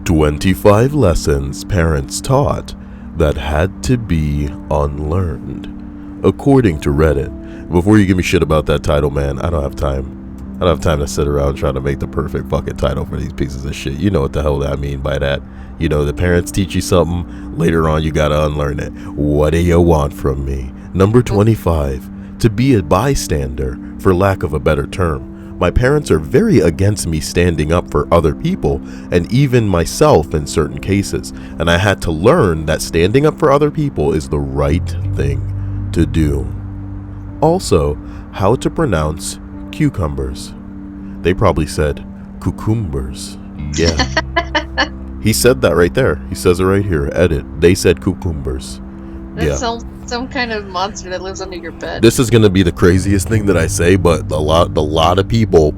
25 lessons parents taught that had to be unlearned, according to Reddit. Before you give me shit about that title, man, I don't have time. I don't have time to sit around trying to make the perfect fucking title for these pieces of shit. You know what the hell I mean by that. You know, the parents teach you something, later on you gotta unlearn it. What do you want from me? Number 25, to be a bystander, for lack of a better term. My parents are very against me standing up for other people, and even myself in certain cases, and I had to learn that standing up for other people is the right thing to do. Also, how to pronounce cucumbers. They probably said cucumbers. Yeah. He said that right there. He says it right here. Edit. They said cucumbers. That sounds some kind of monster that lives under your bed. This is going to be the craziest thing that I say, but a lot of people,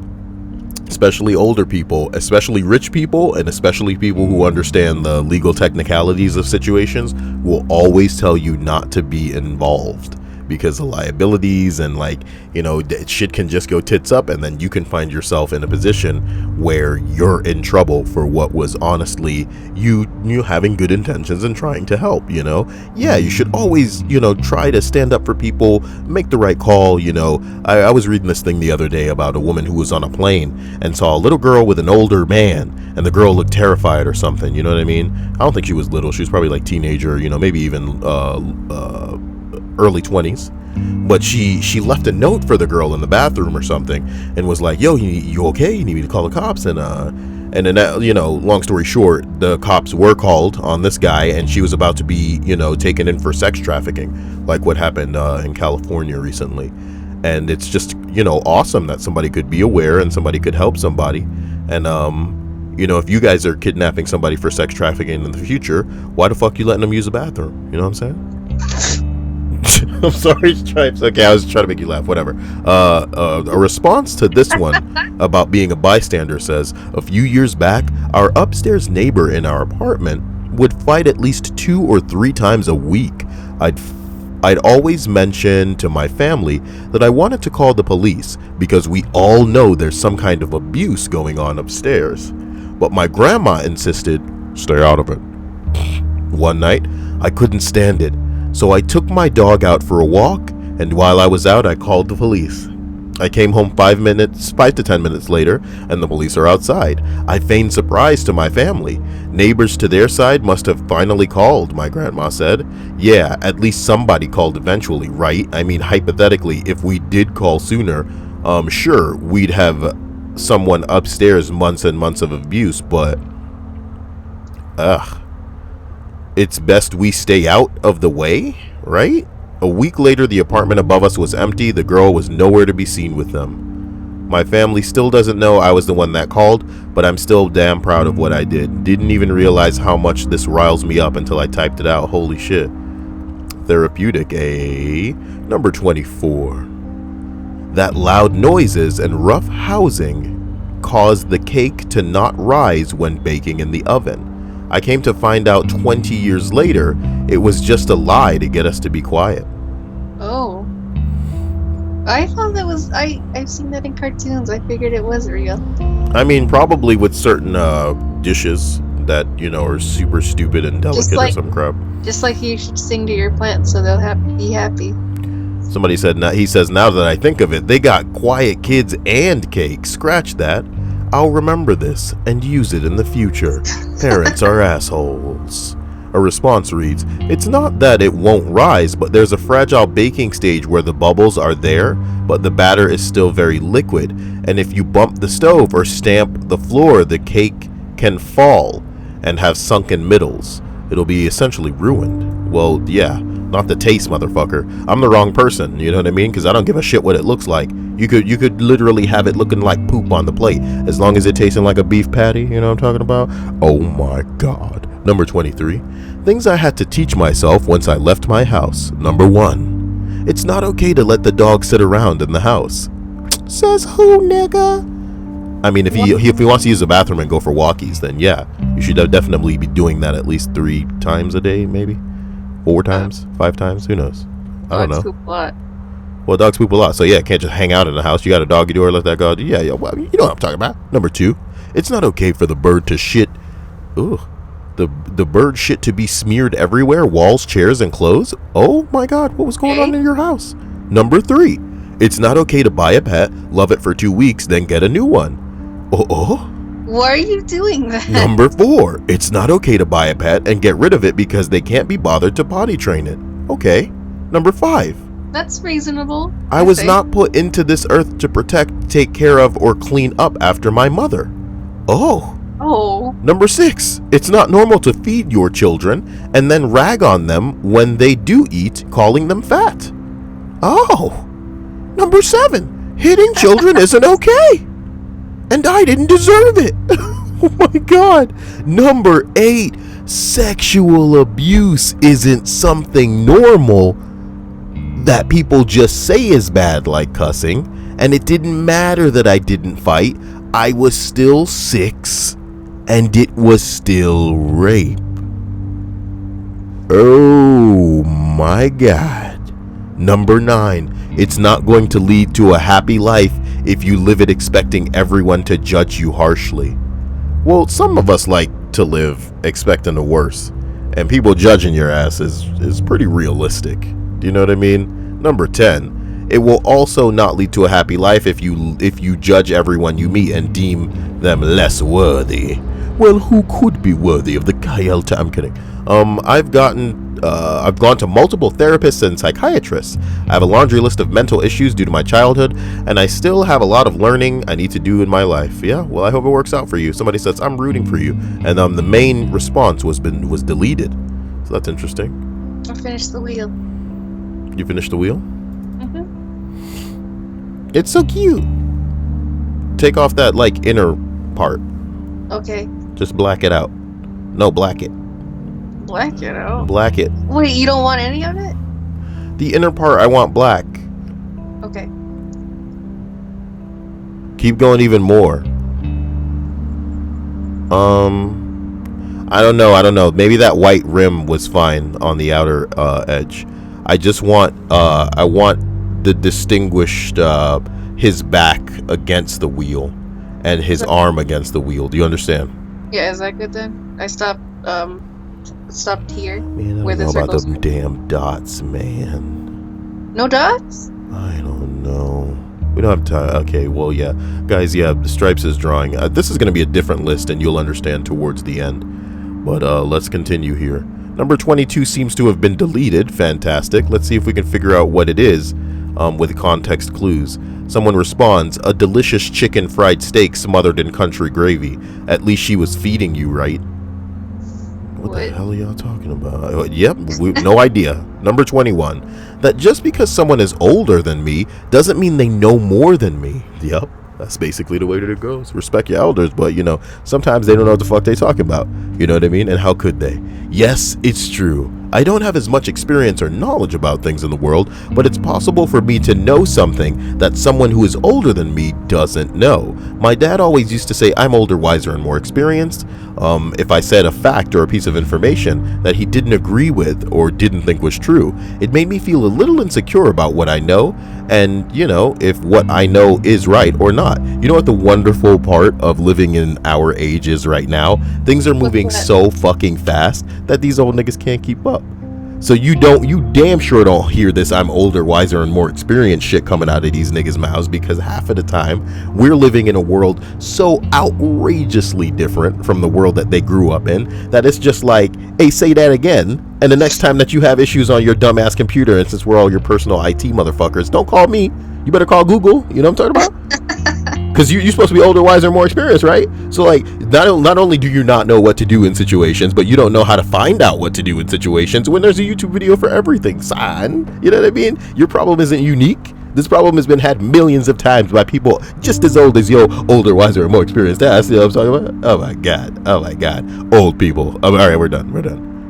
especially older people, especially rich people, and especially people who understand the legal technicalities of situations, will always tell you not to be involved because of liabilities and, like, you know, shit can just go tits up, and then you can find yourself in a position where you're in trouble for what was honestly you having good intentions and trying to help. You know, yeah, you should always, you know, try to stand up for people, make the right call. You know, I was reading this thing the other day about a woman who was on a plane and saw a little girl with an older man, and the girl looked terrified or something. You know what I mean? I don't think she was little. She was probably like teenager, you know, maybe even early 20s, but she left a note for the girl in the bathroom or something and was like, yo, you okay? You need me to call the cops? And then, you know, long story short, the cops were called on this guy, and she was about to be, you know, taken in for sex trafficking, like what happened in California recently. And it's just, you know, awesome that somebody could be aware and somebody could help somebody. And you know, if you guys are kidnapping somebody for sex trafficking in the future, why the fuck you letting them use the bathroom? You know what I'm saying? I'm sorry, Stripes. Okay, I was trying to make you laugh. Whatever. A response to this one about being a bystander says, a few years back, our upstairs neighbor in our apartment would fight at least 2 or 3 times a week. I'd always mention to my family that I wanted to call the police because we all know there's some kind of abuse going on upstairs. But my grandma insisted, stay out of it. One night, I couldn't stand it. So I took my dog out for a walk, and while I was out, I called the police. I came home 5 to 10 minutes later, and the police are outside. I feigned surprise to my family. Neighbors to their side must have finally called, my grandma said. Yeah, at least somebody called eventually, right? I mean, hypothetically, if we did call sooner, sure, we'd have someone upstairs months and months of abuse, but it's best we stay out of the way, right? A week later, the apartment above us was empty. The girl was nowhere to be seen with them. My family still doesn't know I was the one that called, but I'm still damn proud of what I did. Didn't even realize how much this riles me up until I typed it out. Holy shit. Therapeutic, eh? Number 24. That loud noises and rough housing caused the cake to not rise when baking in the oven. I came to find out 20 years later, it was just a lie to get us to be quiet. Oh. I thought that was, I've seen that in cartoons. I figured it was real. I mean, probably with certain dishes that, you know, are super stupid and delicate or some crap. Just like you should sing to your plants so they'll be happy. Somebody said, he says, now that I think of it, they got quiet kids and cake. Scratch that. I'll remember this and use it in the future. Parents are assholes. A response reads, it's not that it won't rise, but there's a fragile baking stage where the bubbles are there, but the batter is still very liquid. And if you bump the stove or stamp the floor, the cake can fall and have sunken middles. It'll be essentially ruined. Well, yeah, not the taste, motherfucker. I'm the wrong person, you know what I mean? Because I don't give a shit what it looks like. You could literally have it looking like poop on the plate, as long as it tasting like a beef patty, you know what I'm talking about? Oh my god. Number 23. Things I had to teach myself once I left my house. Number 1. It's not okay to let the dog sit around in the house. Says who, nigga? I mean, if he wants to use the bathroom and go for walkies, then yeah, you should definitely be doing that at least 3 times a day, maybe 4 times, 5 times. Who knows? I don't know. Dogs poop a lot. Well, dogs poop a lot, so yeah, can't just hang out in the house. You got a doggy door, let that go. Yeah, well, you know what I'm talking about. Number 2, it's not okay for the bird to shit Ooh. The bird shit to be smeared everywhere, walls, chairs, and clothes? Oh my god, what was going on in your house? Number 3, it's not okay to buy a pet, love it for 2 weeks, then get a new one. Oh? Why are you doing that? Number 4, it's not okay to buy a pet and get rid of it because they can't be bothered to potty train it. Okay. Number 5, that's reasonable. I was not put into this earth to protect, take care of, or clean up after my mother. Oh. Number 6, it's not normal to feed your children and then rag on them when they do eat, calling them fat. Oh. Number 7, hitting children isn't okay. And I didn't deserve it. Oh my god. Number 8, sexual abuse isn't something normal that people just say is bad, like cussing. And it didn't matter that I didn't fight. I was still 6. And it was still rape. Oh my god. Number 9, it's not going to lead to a happy life if you live it expecting everyone to judge you harshly. Well, some of us like to live expecting the worst, and people judging your ass is pretty realistic. Do you know what I mean? Number 10, it will also not lead to a happy life if you judge everyone you meet and deem them less worthy. Well, who could be worthy of the Kyle? I'm kidding. I've gone to multiple therapists and psychiatrists. I have a laundry list of mental issues due to my childhood, and I still have a lot of learning I need to do in my life. Yeah, well, I hope it works out for you. Somebody says, I'm rooting for you. And the main response was deleted. So that's interesting. I finished the wheel. You finished the wheel? Mm-hmm. It's so cute. Take off that, inner part. Okay. Just black it out. No, black it. Black it out? Black it. Wait, you don't want any of it? The inner part, I want black. Okay. Keep going even more. I don't know. Maybe that white rim was fine on the outer edge. I just want, I want the distinguished, his back against the wheel and his arm against the wheel. Do you understand? Yeah, is that good then? I stopped here. Man, I don't know about them damn dots, man. No dots? I don't know. We don't have time. Okay, well, yeah. Guys, yeah, the Stripes is drawing. This is going to be a different list, and you'll understand towards the end. But let's continue here. Number 22 seems to have been deleted. Fantastic. Let's see if we can figure out what it is with context clues. Someone responds, a delicious chicken fried steak smothered in country gravy. At least she was feeding you, right? What the hell are y'all talking about? Yep, no idea. Number 21. That just because someone is older than me doesn't mean they know more than me. Yep, that's basically the way that it goes. Respect your elders, but sometimes they don't know what the fuck they talking about. You know what I mean? And how could they? Yes, it's true. I don't have as much experience or knowledge about things in the world, but it's possible for me to know something that someone who is older than me doesn't know. My dad always used to say I'm older, wiser, and more experienced. If I said a fact or a piece of information that he didn't agree with or didn't think was true, it made me feel a little insecure about what I know and, if what I know is right or not. You know what the wonderful part of living in our age is right now? Things are moving so fucking fast that these old niggas can't keep up. So you damn sure don't hear this I'm older, wiser, and more experienced shit coming out of these niggas' mouths, because half of the time we're living in a world so outrageously different from the world that they grew up in that it's just like, hey, say that again. And the next time that you have issues on your dumbass computer, and since we're all your personal IT motherfuckers, don't call me. You better call Google. You know what I'm talking about? Because you're supposed to be older, wiser, more experienced, right? So, not only do you not know what to do in situations, but you don't know how to find out what to do in situations when there's a YouTube video for everything, son. You know what I mean? Your problem isn't unique. This problem has been had millions of times by people just as old as your older, wiser, and more experienced ass. You know what I'm talking about? Oh my God. Old people. All right, we're done.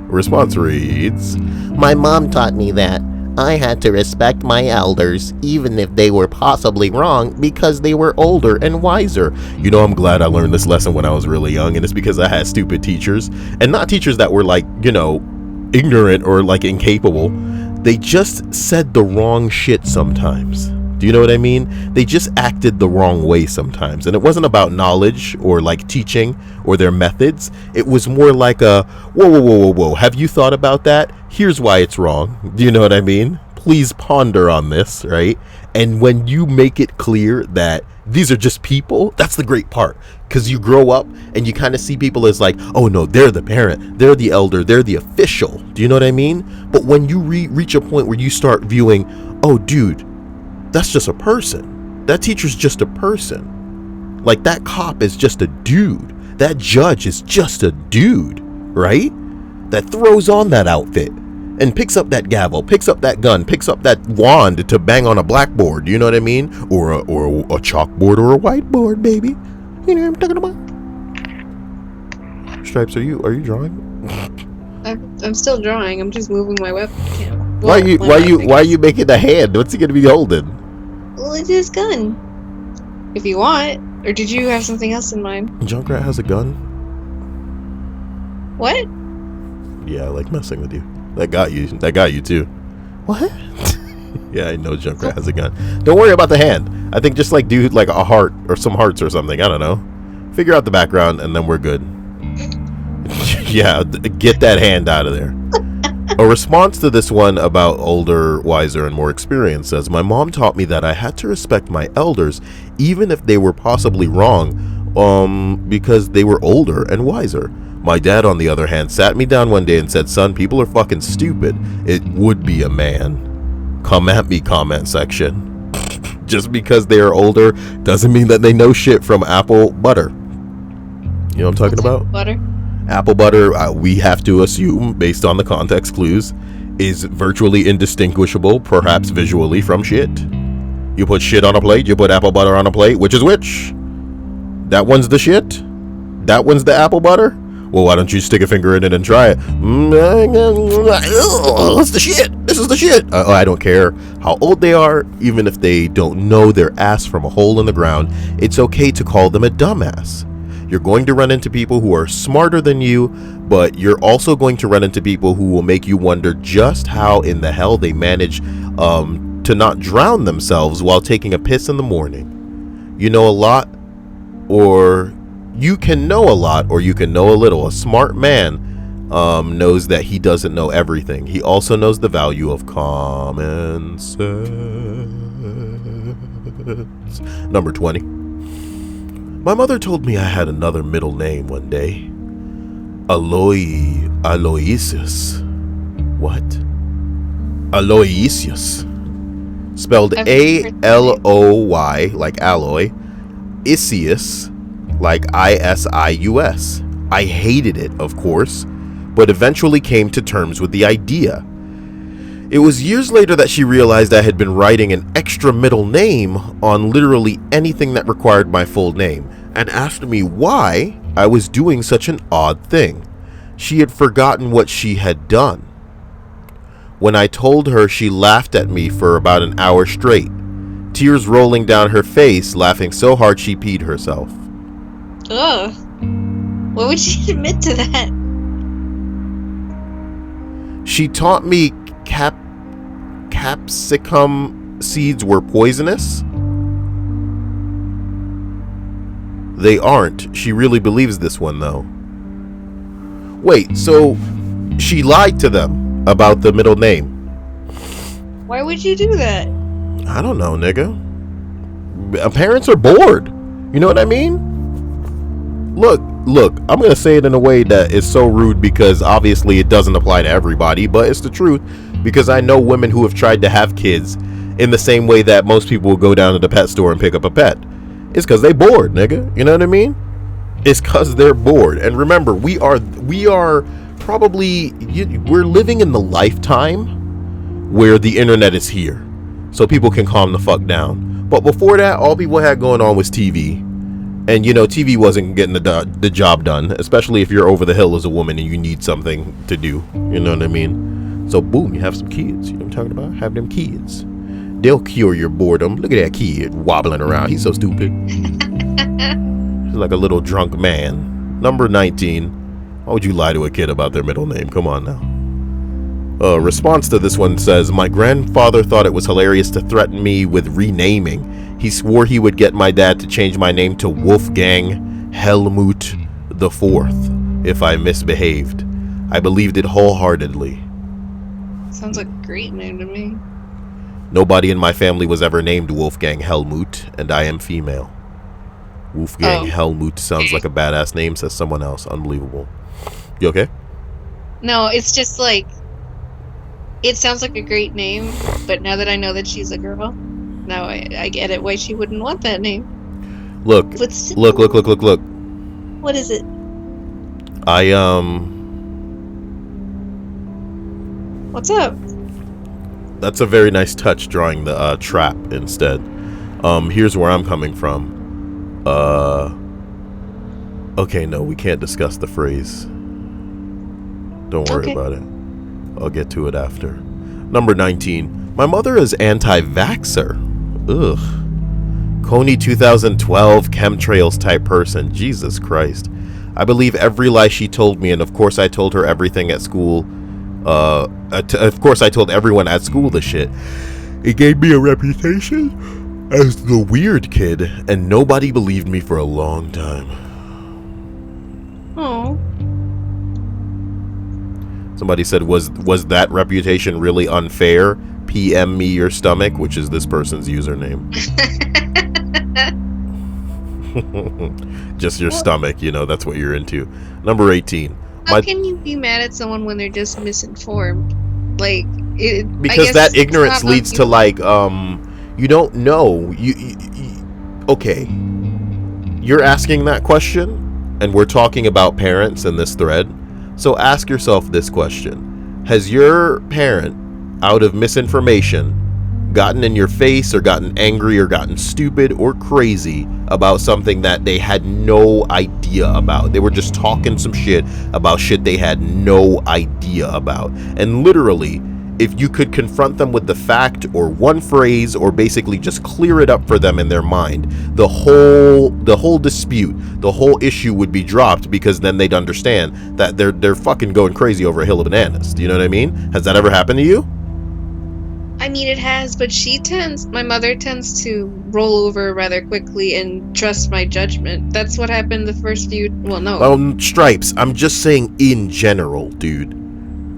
Response reads, my mom taught me that I had to respect my elders, even if they were possibly wrong, because they were older and wiser. I'm glad I learned this lesson when I was really young, and it's because I had stupid teachers, and not teachers that were ignorant or incapable. They just said the wrong shit sometimes. Do you know what I mean? They just acted the wrong way sometimes. And it wasn't about knowledge or like teaching or their methods. It was more like a, whoa, whoa, whoa, whoa, whoa. Have you thought about that? Here's why it's wrong. Do you know what I mean? Please ponder on this, right? And when you make it clear that these are just people, that's the great part. Because you grow up and you kind of see people as like, oh no, they're the parent, they're the elder, they're the official. Do you know what I mean? But when you reach a point where you start viewing, oh dude, that's just a person. That teacher's just a person. Like that cop is just a dude. That judge is just a dude, right? That throws on that outfit and picks up that gavel, picks up that gun, picks up that wand to bang on a blackboard. You know what I mean? Or a chalkboard or a whiteboard, baby. You know what I'm talking about? Stripes, are you drawing? I'm still drawing. I'm just moving my webcam. Why are you making the hand? What's he gonna be holding? Well, it's his gun. If you want. Or did you have something else in mind? Junkrat has a gun? What? Yeah, I like messing with you. That got you too. What? Yeah, I know Junkrat has a gun. Don't worry about the hand. I think just like do like a heart or some hearts or something. I don't know. Figure out the background and then we're good. Yeah, get that hand out of there. A response to this one about older, wiser, and more experienced says, my mom taught me that I had to respect my elders even if they were possibly wrong, because they were older and wiser. My dad, on the other hand, sat me down one day and said, son, people are fucking stupid. It would be a man. Come at me, comment section. Just because they are older doesn't mean that they know shit from apple butter. You know what I'm talking about? Butter? Apple butter, we have to assume, based on the context clues, is virtually indistinguishable, perhaps visually, from shit. You put shit on a plate, you put apple butter on a plate, which is which? That one's the shit? That one's the apple butter? Well, why don't you stick a finger in it and try it? It's the shit. This is the shit. I don't care how old they are, even if they don't know their ass from a hole in the ground, it's okay to call them a dumbass. You're going to run into people who are smarter than you, but you're also going to run into people who will make you wonder just how in the hell they manage to not drown themselves while taking a piss in the morning. You know a lot, or you can know a lot, or you can know a little. A smart man knows that he doesn't know everything. He also knows the value of common sense. Number 20. My mother told me I had another middle name one day. Aloysius. What? Aloysius. Spelled A-L-O-Y, like alloy. Isius, like I-S-I-U-S. I hated it, of course, but eventually came to terms with the idea. It was years later that she realized I had been writing an extra middle name on literally anything that required my full name, and asked me why I was doing such an odd thing. She had forgotten what she had done. When I told her, she laughed at me for about an hour straight, tears rolling down her face, laughing so hard she peed herself. Ugh. Why would she admit to that? She taught me capsicum seeds were poisonous. They aren't. She really believes this one, though. Wait, so she lied to them about the middle name. Why would you do that? I don't know, nigga. Parents are bored. You know what I mean? Look, I'm going to say it in a way that is so rude because obviously it doesn't apply to everybody, but it's the truth because I know women who have tried to have kids in the same way that most people will go down to the pet store and pick up a pet. It's because they bored, nigga. You know what I mean? It's because they're bored. And remember, we are probably, we're living in the lifetime where the internet is here. So people can calm the fuck down. But before that, all people had going on was TV. And, you know, TV wasn't getting the job done, especially if you're over the hill as a woman and you need something to do. You know what I mean? So, boom, you have some kids. You know what I'm talking about? Have them kids. They'll cure your boredom. Look at that kid wobbling around. He's so stupid. He's like a little drunk man. Number 19. Why would you lie to a kid about their middle name? Come on now. Response to this one says, my grandfather thought it was hilarious to threaten me with renaming. He swore he would get my dad to change my name to Wolfgang Helmut IV if I misbehaved. I believed it wholeheartedly. Sounds like a great name to me. Nobody in my family was ever named Wolfgang Helmut, and I am female. Wolfgang Helmut sounds like a badass name, says someone else. Unbelievable. You okay? No, it's just like, it sounds like a great name, but now that I know that she's a girl, now I get it why she wouldn't want that name. Look. Look. What is it? What's up? That's a very nice touch, drawing the trap instead. Here's where I'm coming from. Okay, no, we can't discuss the phrase. Don't worry about it. I'll get to it after. Number 19. My mother is anti-vaxxer. Ugh. Coney 2012 chemtrails type person. Jesus Christ. I believe every lie she told me, and of course I told her everything at school. Of course I told everyone at school the shit. It gave me a reputation as the weird kid, and nobody believed me for a long time. Oh. Somebody said, was that reputation really unfair? PM me your stomach, which is this person's username. Just your stomach, you know, that's what you're into. Number 18. How can you be mad at someone when they're just misinformed? Like, because that ignorance leads to, like, you don't know. Okay. You're asking that question, and we're talking about parents in this thread. So ask yourself this question. Has your parent, out of misinformation, gotten in your face or gotten angry or gotten stupid or crazy about something that they had no idea about? They were just talking some shit about shit they had no idea about. And literally, if you could confront them with the fact or one phrase, or basically just clear it up for them in their mind, the whole dispute, the whole issue would be dropped, because then they'd understand that they're fucking going crazy over a hill of bananas. Do you know what I mean? Has that ever happened to you? I mean, it has, but my mother tends to roll over rather quickly and trust my judgment. That's what happened the first few, well, no. Stripes, I'm just saying in general, dude.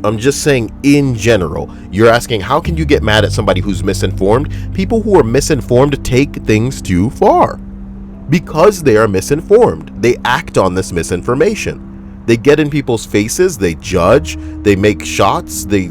I'm just saying in general. You're asking, how can you get mad at somebody who's misinformed? People who are misinformed take things too far. Because they are misinformed. They act on this misinformation. They get in people's faces, they judge, they make shots, they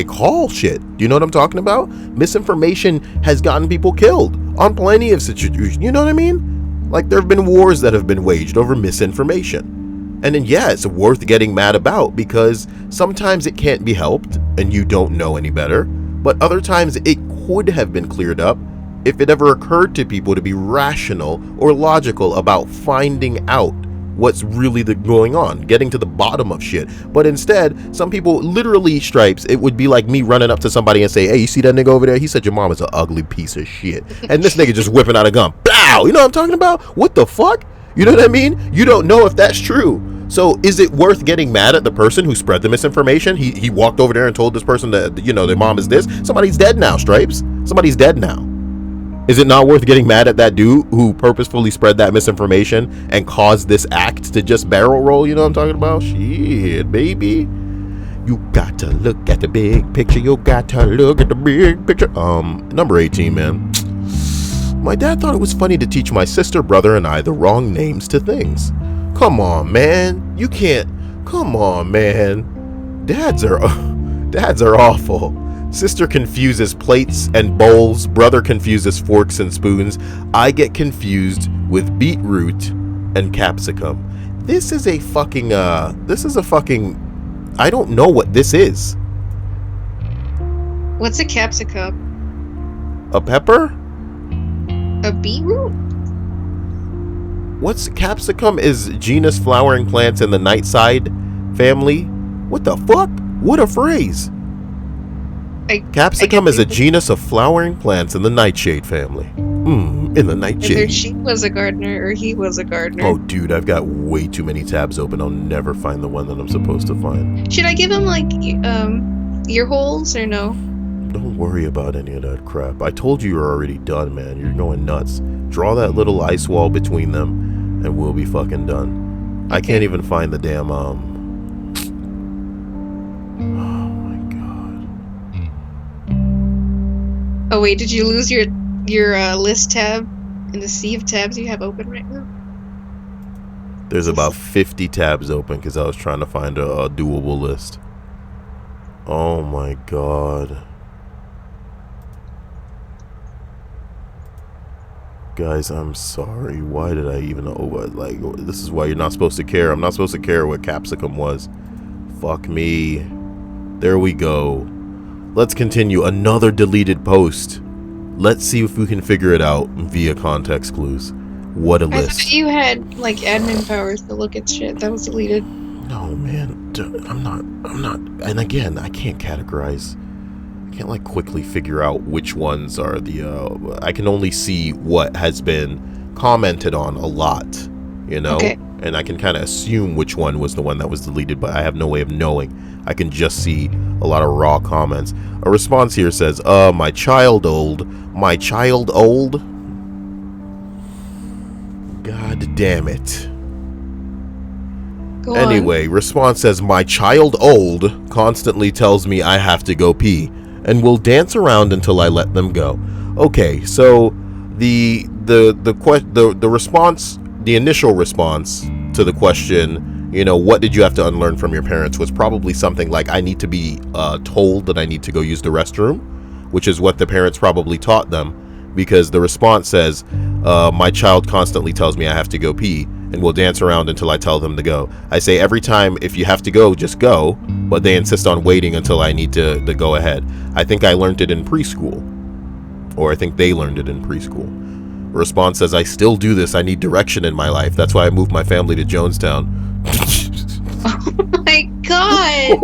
call shit. Do you know what I'm talking about? Misinformation has gotten people killed on plenty of situations. You know what I mean? Like, there have been wars that have been waged over misinformation. And then, yeah, it's worth getting mad about, because sometimes it can't be helped and you don't know any better. But other times it could have been cleared up if it ever occurred to people to be rational or logical about finding out what's really going on, getting to the bottom of shit. But instead, some people, literally, Stripes, it would be like me running up to somebody and say, hey, you see that nigga over there? He said your mom is an ugly piece of shit. And this nigga just whipping out a gun. Blow! You know what I'm talking about? What the fuck? You know what I mean? You don't know if that's true. So is it worth getting mad at the person who spread the misinformation? He walked over there and told this person that, you know, their mom is this. Somebody's dead now, Stripes. Somebody's dead now. Is it not worth getting mad at that dude who purposefully spread that misinformation and caused this act to just barrel roll? You know what I'm talking about? Shit, baby. You got to look at the big picture. You got to look at the big picture. Number 18, man. My dad thought it was funny to teach my sister, brother, and I the wrong names to things. Come on, man. You can't. Come on, man. Dads are awful. Sister confuses plates and bowls. Brother confuses forks and spoons. I get confused with beetroot and capsicum. This is a fucking, I don't know what this is. What's a capsicum? A pepper? A beetroot? What's capsicum is genus flowering plants in the nightside family. What the fuck? What a phrase. Capsicum is a genus of flowering plants in the nightshade family. In the nightshade. Either she was a gardener or he was a gardener. Oh, dude, I've got way too many tabs open. I'll never find the one that I'm supposed to find. Should I give him, like, ear holes or no? Don't worry about any of that crap. I told you you're already done, man. You're going nuts. Draw that little ice wall between them, and we'll be fucking done. Okay. I can't even find the damn, Oh, my God. Oh, wait, did you lose your list tab in the sea of tabs you have open right now? There's about 50 tabs open because I was trying to find a doable list. Oh, my God. Guys, I'm sorry. Why did I even like, this is why you're not supposed to care. I'm not supposed to care what capsicum was. Fuck me. There we go. Let's continue. Another deleted post. Let's see if we can figure it out via context clues. What a list. I thought you had, like, admin powers to look at shit that was deleted. No, man. I'm not. And again, I can't categorize. I can't, like, quickly figure out which ones are the, I can only see what has been commented on a lot, you know? Okay. And I can kind of assume which one was the one that was deleted, but I have no way of knowing. I can just see a lot of raw comments. A response here says, my child old. God damn it. Go anyway, on. Response says, my child old constantly tells me I have to go pee and will dance around until I let them go. Okay, so the response, the initial response to the question, you know, what did you have to unlearn from your parents, was probably something like, I need to be told that I need to go use the restroom, which is what the parents probably taught them, because the response says, my child constantly tells me I have to go pee and will dance around until I tell them to go. I say every time, if you have to go, just go, but they insist on waiting until I need to go ahead. I think I learned it in preschool, or I think they learned it in preschool. Response says, I still do this. I need direction in my life. That's why I moved my family to Jonestown. Oh my God!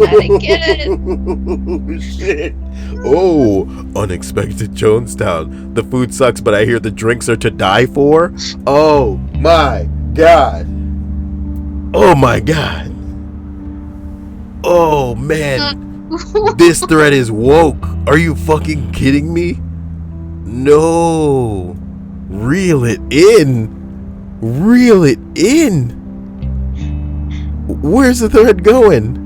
I get it. Shit. Oh, unexpected Jonestown. The food sucks, but I hear the drinks are to die for. Oh my God. Oh my God. Oh man. This thread is woke. Are you fucking kidding me? No. Reel it in. Reel it in. Where's the thread going?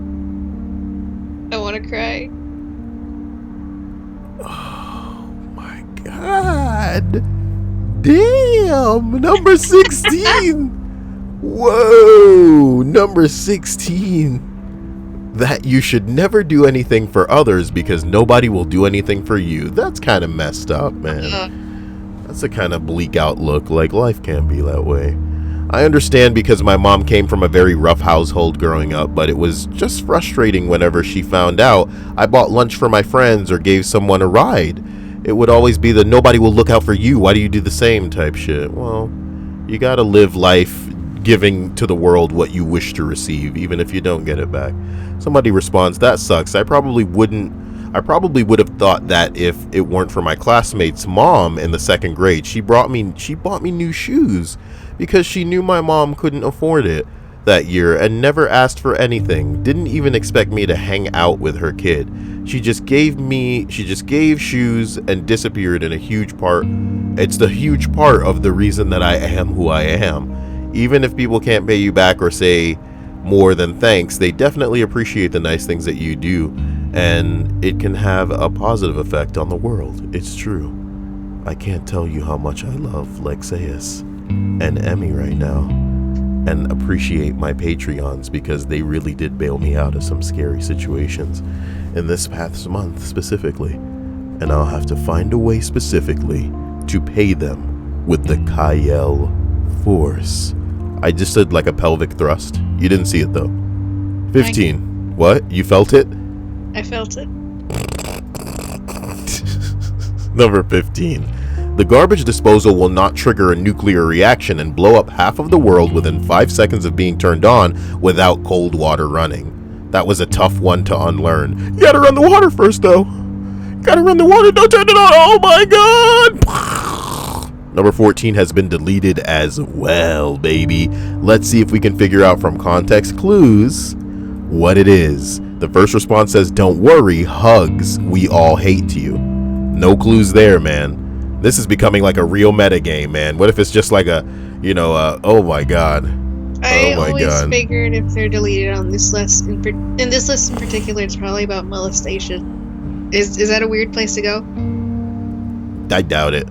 I want to cry. Oh my God. Damn. Number 16. Whoa. Number 16. That you should never do anything for others because nobody will do anything for you. That's kind of messed up, man. That's a kind of bleak outlook. Like, life can't be that way. I understand because my mom came from a very rough household growing up, but it was just frustrating whenever she found out I bought lunch for my friends or gave someone a ride. It would always be the nobody will look out for you, why do you do the same type shit. Well, you gotta live life giving to the world what you wish to receive, even if you don't get it back. Somebody responds, that sucks. I probably would have thought that if it weren't for my classmate's mom in the second grade. She bought me new shoes because she knew my mom couldn't afford it that year and never asked for anything. Didn't even expect me to hang out with her kid. She just gave shoes and disappeared in a huge part. It's the huge part of the reason that I am who I am. Even if people can't pay you back or say more than thanks, they definitely appreciate the nice things that you do, and it can have a positive effect on the world. It's true. I can't tell you how much I love Lexeus and Emmy right now, and appreciate my Patreons because they really did bail me out of some scary situations in this past month specifically, and I'll have to find a way specifically to pay them with the Kyle Force. I just did like a pelvic thrust. You didn't see it though. 15. What? You felt it? I felt it. Number 15. The garbage disposal will not trigger a nuclear reaction and blow up half of the world within 5 seconds of being turned on without cold water running. That was a tough one to unlearn. You gotta run the water first though. Gotta run the water, don't turn it on. Oh my god. Number 14 has been deleted as well, baby. Let's see if we can figure out from context clues what it is. The first response says, don't worry, hugs, we all hate you. No clues there, man. This is becoming like a real meta game, man. What if it's just like a, oh my god. I always figured if they're deleted on this list, in this list in particular, it's probably about molestation. Is that a weird place to go? I doubt it.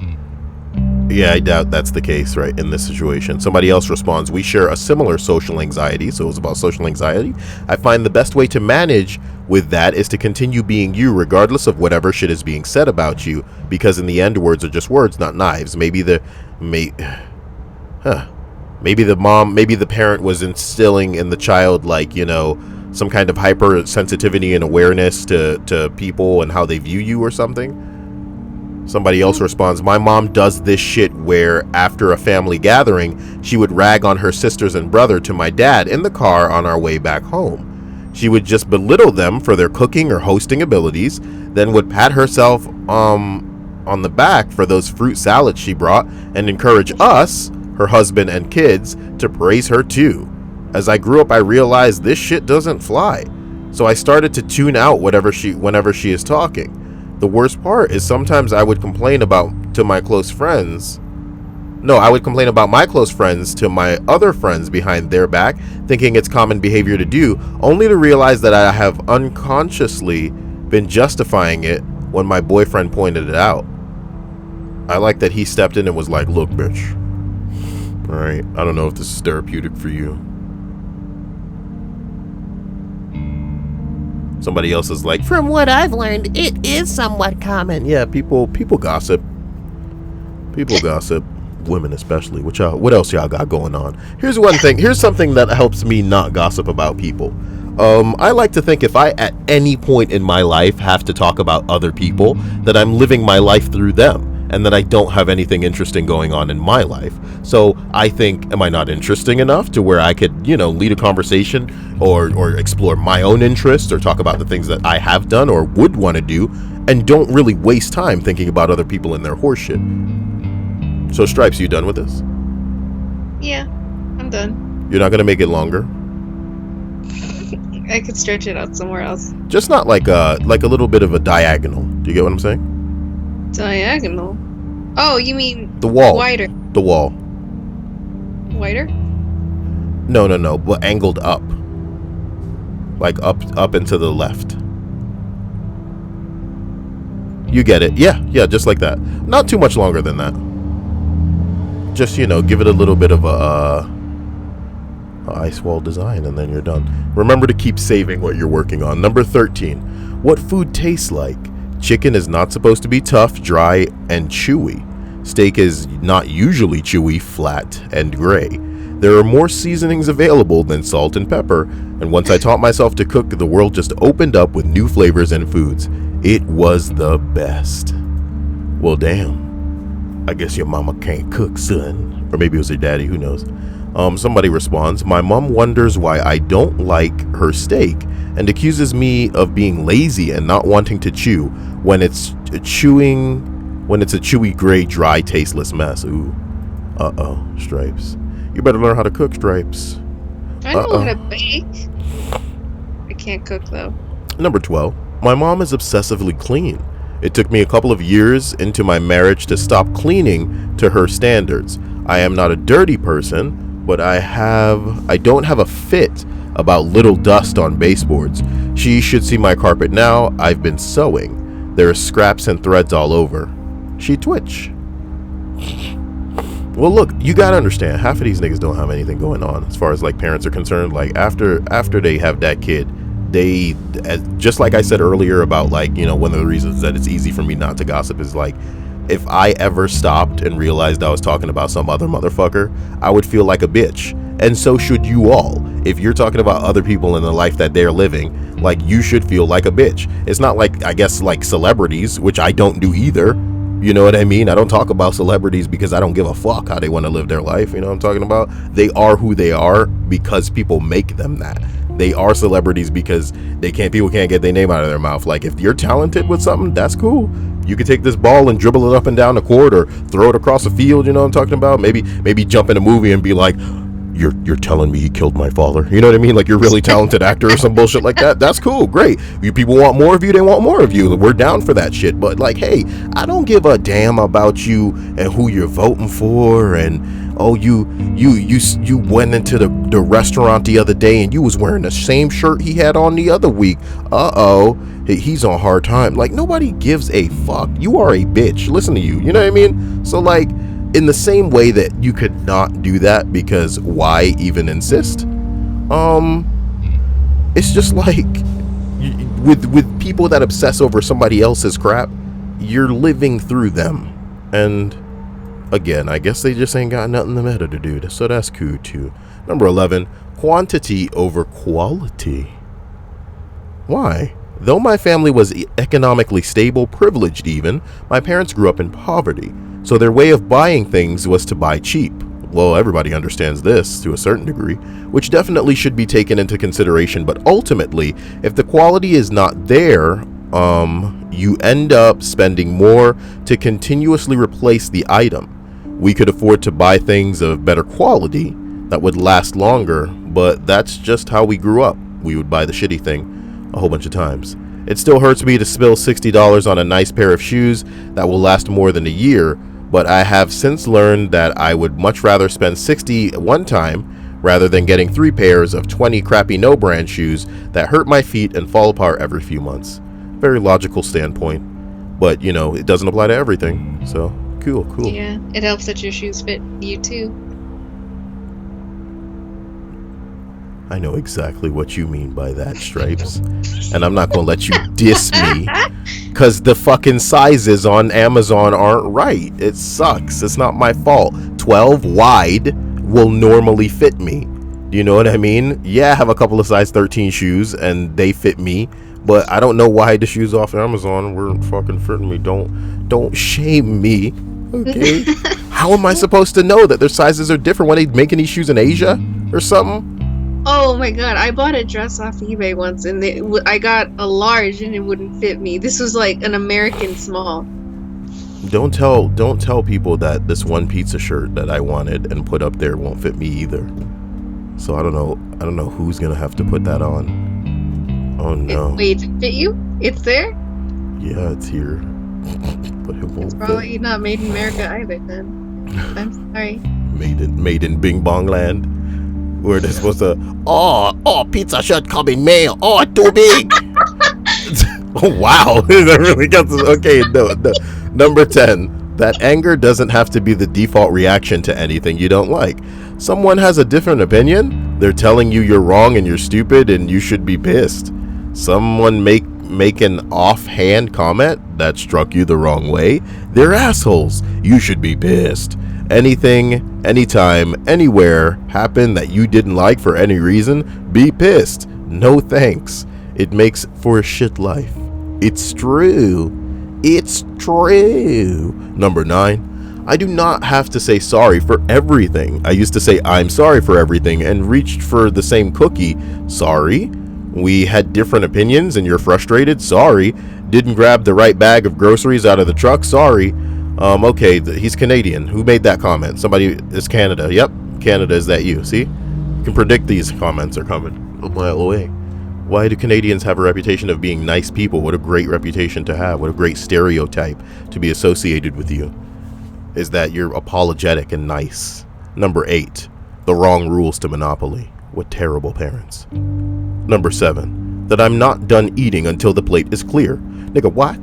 Yeah, I doubt that's the case, right, in this situation. Somebody else responds, we share a similar social anxiety, so it's about social anxiety. I find the best way to manage with that is to continue being you, regardless of whatever shit is being said about you, because in the end, words are just words, not knives. Maybe the parent was instilling in the child, like, some kind of hypersensitivity and awareness to people and how they view you or something. Somebody else responds, my mom does this shit where after a family gathering, she would rag on her sisters and brother to my dad in the car on our way back home. She would just belittle them for their cooking or hosting abilities, then would pat herself on the back for those fruit salads she brought and encourage us, her husband and kids, to praise her too. As I grew up, I realized this shit doesn't fly. So I started to tune out whenever she is talking. The worst part is sometimes I would complain about my close friends to my other friends behind their back, thinking it's common behavior to do, only to realize that I have unconsciously been justifying it when my boyfriend pointed it out. I like that he stepped in and was like, look, bitch. All right, I don't know if this is therapeutic for you. Somebody else is like, from what I've learned, it is somewhat common. Yeah, people gossip. People gossip. Women especially. What else y'all got going on? Here's one thing. Here's something that helps me not gossip about people. I like to think if I at any point in my life have to talk about other people, that I'm living my life through them, and that I don't have anything interesting going on in my life. So I think, am I not interesting enough to where I could, lead a conversation or explore my own interests or talk about the things that I have done or would want to do, and don't really waste time thinking about other people and their horseshit. So Stripes, you done with this? Yeah, I'm done. You're not going to make it longer? I could stretch it out somewhere else. Just not like a little bit of a diagonal. Do you get what I'm saying? Diagonal? Oh, you mean the wall. Wider. The wall. Wider? No, but angled up. Like up and to the left. You get it. Yeah, just like that. Not too much longer than that. Just, give it a little bit of a ice wall design, and then you're done. Remember to keep saving what you're working on. Number 13. What food tastes like? Chicken is not supposed to be tough, dry, and chewy. Steak is not usually chewy, flat, and gray. There are more seasonings available than salt and pepper, and once I taught myself to cook, the world just opened up with new flavors and foods. It was the best. Well, damn. I guess your mama can't cook, son. Or maybe it was her daddy, who knows. Somebody responds, my mom wonders why I don't like her steak and accuses me of being lazy and not wanting to chew when it's a chewy, gray, dry, tasteless mess. Ooh. Stripes. You better learn how to cook, Stripes. I know how to bake. I can't cook, though. Number 12. My mom is obsessively clean. It took me a couple of years into my marriage to stop cleaning to her standards. I am not a dirty person, but I don't have a fit about little dust on baseboards. She should see my carpet now. I've been sewing. There are scraps and threads all over. She twitch. Well, look, you gotta understand, half of these niggas don't have anything going on as far as like parents are concerned. Like after they have that kid, they, just like I said earlier about like, one of the reasons that it's easy for me not to gossip is like, if I ever stopped and realized I was talking about some other motherfucker, I would feel like a bitch. And so should you all. If you're talking about other people in the life that they're living, like, you should feel like a bitch. It's not like, I guess, like celebrities, which I don't do either. You know what I mean? I don't talk about celebrities because I don't give a fuck how they want to live their life. You know what I'm talking about? They are who they are because people make them that. They are celebrities because people can't get their name out of their mouth. Like, if you're talented with something, that's cool. You could take this ball and dribble it up and down the court, or throw it across the field. You know what I'm talking about? Maybe jump in a movie and be like, you're telling me he killed my father. You know what I mean? Like, you're a really talented actor or some bullshit like that. That's cool. Great. You people want more of you, they want more of you. We're down for that shit. But like, hey, I don't give a damn about you and who you're voting for. And oh, you went into the restaurant the other day and you was wearing the same shirt he had on the other week. He's on hard time. Like, nobody gives a fuck. You are a bitch. Listen to you. You know what I mean? So like, in the same way that you could not do that, because why even insist? It's just like, with people that obsess over somebody else's crap, you're living through them. And again, I guess they just ain't got nothing to matter to do. So that's cool too. Number 11, quantity over quality. Why? Though my family was economically stable, privileged even, my parents grew up in poverty. So their way of buying things was to buy cheap. Well, everybody understands this to a certain degree, which definitely should be taken into consideration. But ultimately, if the quality is not there, you end up spending more to continuously replace the item. We could afford to buy things of better quality that would last longer, but that's just how we grew up. We would buy the shitty thing a whole bunch of times. It still hurts me to spill $60 on a nice pair of shoes that will last more than a year, but I have since learned that I would much rather spend $60 one time rather than getting 3 pairs of 20 crappy no-brand shoes that hurt my feet and fall apart every few months. Very logical standpoint, but you know, it doesn't apply to everything. So cool. Yeah, it helps that your shoes fit you too. I know exactly what you mean by that, Stripes. And I'm not gonna let you diss me, because the fucking sizes on Amazon aren't right. It sucks. It's not my fault. 12 wide will normally fit me. Do you know what I mean? Yeah, I have a couple of size 13 shoes and they fit me, but I don't know why the shoes off Amazon weren't fucking fitting me. Don't shame me, okay? How am I supposed to know that their sizes are different when they making these shoes in Asia or something? Oh my god, I bought a dress off eBay once and I got a large and it wouldn't fit me. This was like an American small. Don't tell people that this one pizza shirt that I wanted and put up there won't fit me either. So I don't know who's gonna have to put that on. Oh no. Wait, did it fit you? It's there? Yeah, it's here. But it won't It's probably fit. not made in America either then. I'm sorry. Made in Bing Bong Land. Where they're supposed to, oh, pizza should come in mail. Oh, too big. Oh, wow. That really got this. Okay, no. Number 10. That anger doesn't have to be the default reaction to anything you don't like. Someone has a different opinion. They're telling you you're wrong and you're stupid and you should be pissed. Someone make an offhand comment that struck you the wrong way. They're assholes. You should be pissed. Anything, anytime, anywhere happen that you didn't like for any reason, be pissed. No thanks. It makes for a shit life. It's true. It's true. Number 9. I do not have to say sorry for everything. I used to say I'm sorry for everything and reached for the same cookie. Sorry. We had different opinions and you're frustrated. Sorry. Didn't grab the right bag of groceries out of the truck. Sorry. Okay, he's Canadian. Who made that comment? Somebody is Canada. Yep, Canada. Is that you? See? You can predict these comments are coming a mile away. Why do Canadians have a reputation of being nice people? What a great reputation to have. What a great stereotype to be associated with you. Is that you're apologetic and nice. Number 8. The wrong rules to Monopoly. What terrible parents. Number 7. That I'm not done eating until the plate is clear. Nigga, what?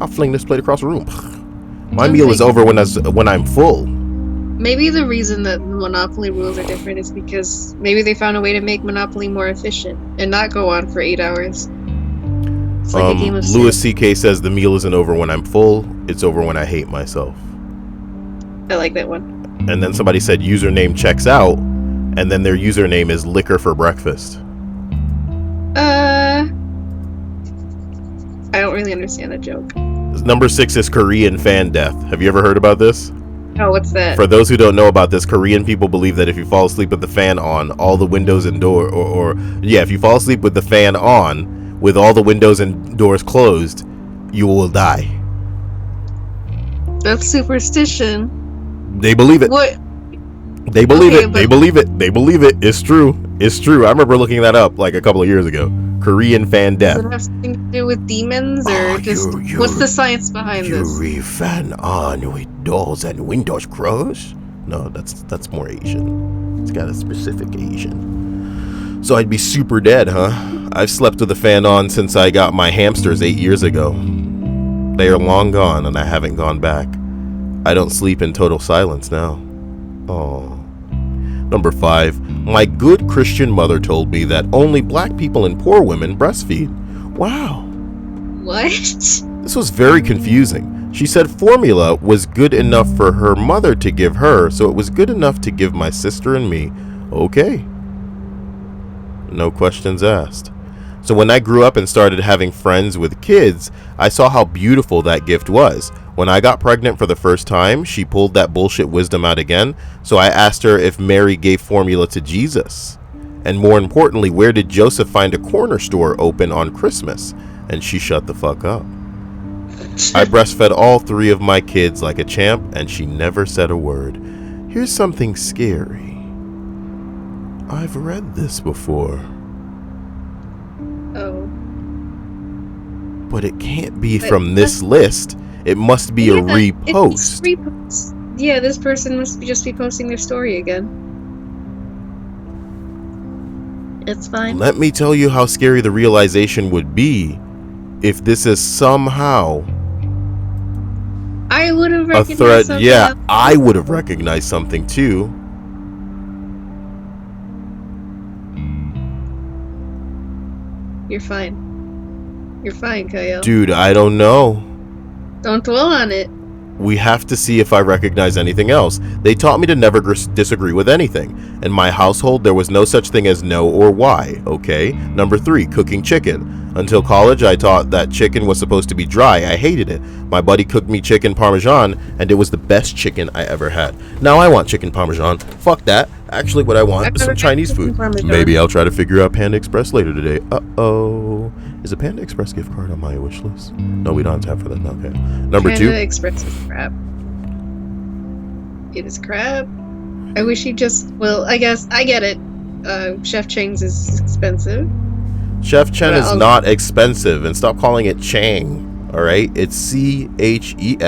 I'll fling this plate across the room. My meal is over when I'm full. Maybe the reason that Monopoly rules are different is because maybe they found a way to make Monopoly more efficient and not go on for 8 hours. It's like a game of Louis C.K. says the meal isn't over when I'm full, it's over when I hate myself. I like that one. And then somebody said username checks out, and then their username is liquor for breakfast. I don't really understand the joke. Number 6 is Korean fan death. Have you ever heard about this? Oh, what's that? For those who don't know about this, Korean people believe that if you fall asleep with the fan on, all the windows and door, if you fall asleep with the fan on, with all the windows and doors closed, you will die. That's superstition. They believe it. What? They believe Okay, it. They believe it. They believe it. It's true. It's true. I remember looking that up like a couple of years ago. Korean fan death. Does it have something to do with demons, or what's the science behind this? Youre fan on with doors and windows closed? No, that's more Asian. It's got a specific Asian. So I'd be super dead, huh? I've slept with the fan on since I got my hamsters 8 years ago. They are long gone, and I haven't gone back. I don't sleep in total silence now. Oh. Number 5. My good Christian mother told me that only black people and poor women breastfeed. Wow. What? This was very confusing. She said formula was good enough for her mother to give her, so it was good enough to give my sister and me. Okay. No questions asked. So when I grew up and started having friends with kids, I saw how beautiful that gift was. When I got pregnant for the first time, she pulled that bullshit wisdom out again, so I asked her if Mary gave formula to Jesus. And more importantly, where did Joseph find a corner store open on Christmas? And she shut the fuck up. I breastfed all 3 of my kids like a champ, and she never said a word. Here's something scary. I've read this before. Oh. But it can't be from this list. It must be a repost. Yeah, this person must just be posting their story again. It's fine. Let me tell you how scary the realization would be if this is somehow I would have a recognized threat. something Yeah, else. I would have recognized something too. You're fine. You're fine, Kyle. Dude, I don't know. Don't dwell on it. We have to see if I recognize anything else. They taught me to never disagree with anything. In my household, there was no such thing as no or why, okay? Number 3, cooking chicken. Until college, I taught that chicken was supposed to be dry. I hated it. My buddy cooked me chicken parmesan, and it was the best chicken I ever had. Now I want chicken parmesan. Fuck that. Actually, what I want is some Chinese food. Maybe I'll try to figure out Panda Express later today. Uh-oh. Is a Panda Express gift card on my wish list? No, we don't have time for that. Okay. Number 2. Panda Express is crap. It is crap. I wish he just... Well, I guess... I get it. Chef Chang's is expensive. Chef Chen is not expensive, and stop calling it Chang, alright? It's C-H-E-F-C-H-E-N.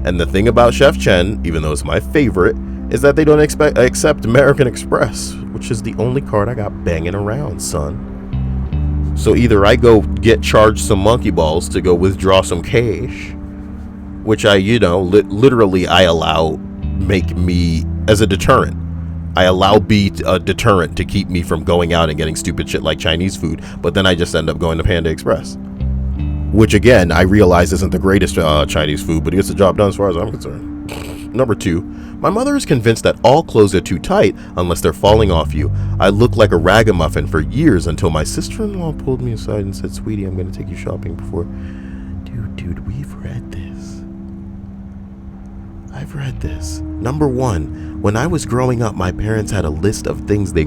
And the thing about Chef Chen, even though it's my favorite, is that they don't accept American Express, which is the only card I got banging around, son. So either I go get charged some monkey balls to go withdraw some cash, which I, literally I allow make me as a deterrent. I allow be a deterrent to keep me from going out and getting stupid shit like Chinese food, but then I just end up going to Panda Express. Which again, I realize isn't the greatest Chinese food, but it gets the job done as far as I'm concerned. Number 2, my mother is convinced that all clothes are too tight unless they're falling off you. I looked like a ragamuffin for years until my sister-in-law pulled me aside and said, "Sweetie, I'm going to take you shopping before..." Dude, we've read this. I've read this. Number 1, when I was growing up, my parents had a list of things they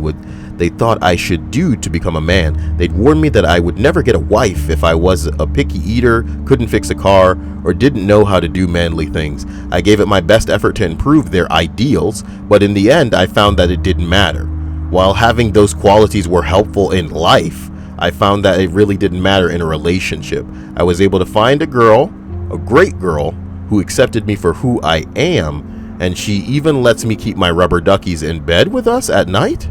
thought I should do to become a man. They'd warned me that I would never get a wife if I was a picky eater, couldn't fix a car, or didn't know how to do manly things. I gave it my best effort to improve their ideals, but in the end, I found that it didn't matter. While having those qualities were helpful in life, I found that it really didn't matter in a relationship. I was able to find a girl, a great girl, who accepted me for who I am, and she even lets me keep my rubber duckies in bed with us at night.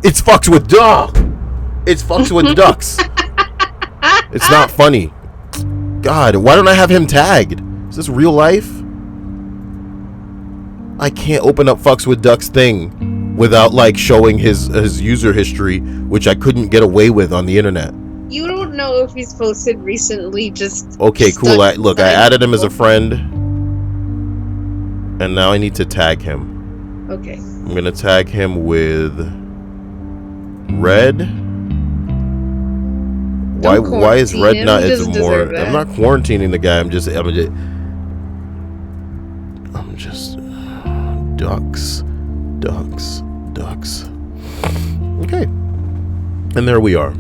It's fucks with dog. It's fucks with ducks. It's not funny. God, why don't I have him tagged? Is this real life? I can't open up fucks with ducks thing without like showing his user history, which I couldn't get away with on the internet. You don't know if he's posted recently, just... Okay, cool. I added him as a friend. And now I need to tag him. Okay. I'm going to tag him with... Red. Why is Red not... It's more... I'm not quarantining the guy. I'm just I'm just ducks. Okay, and there we are.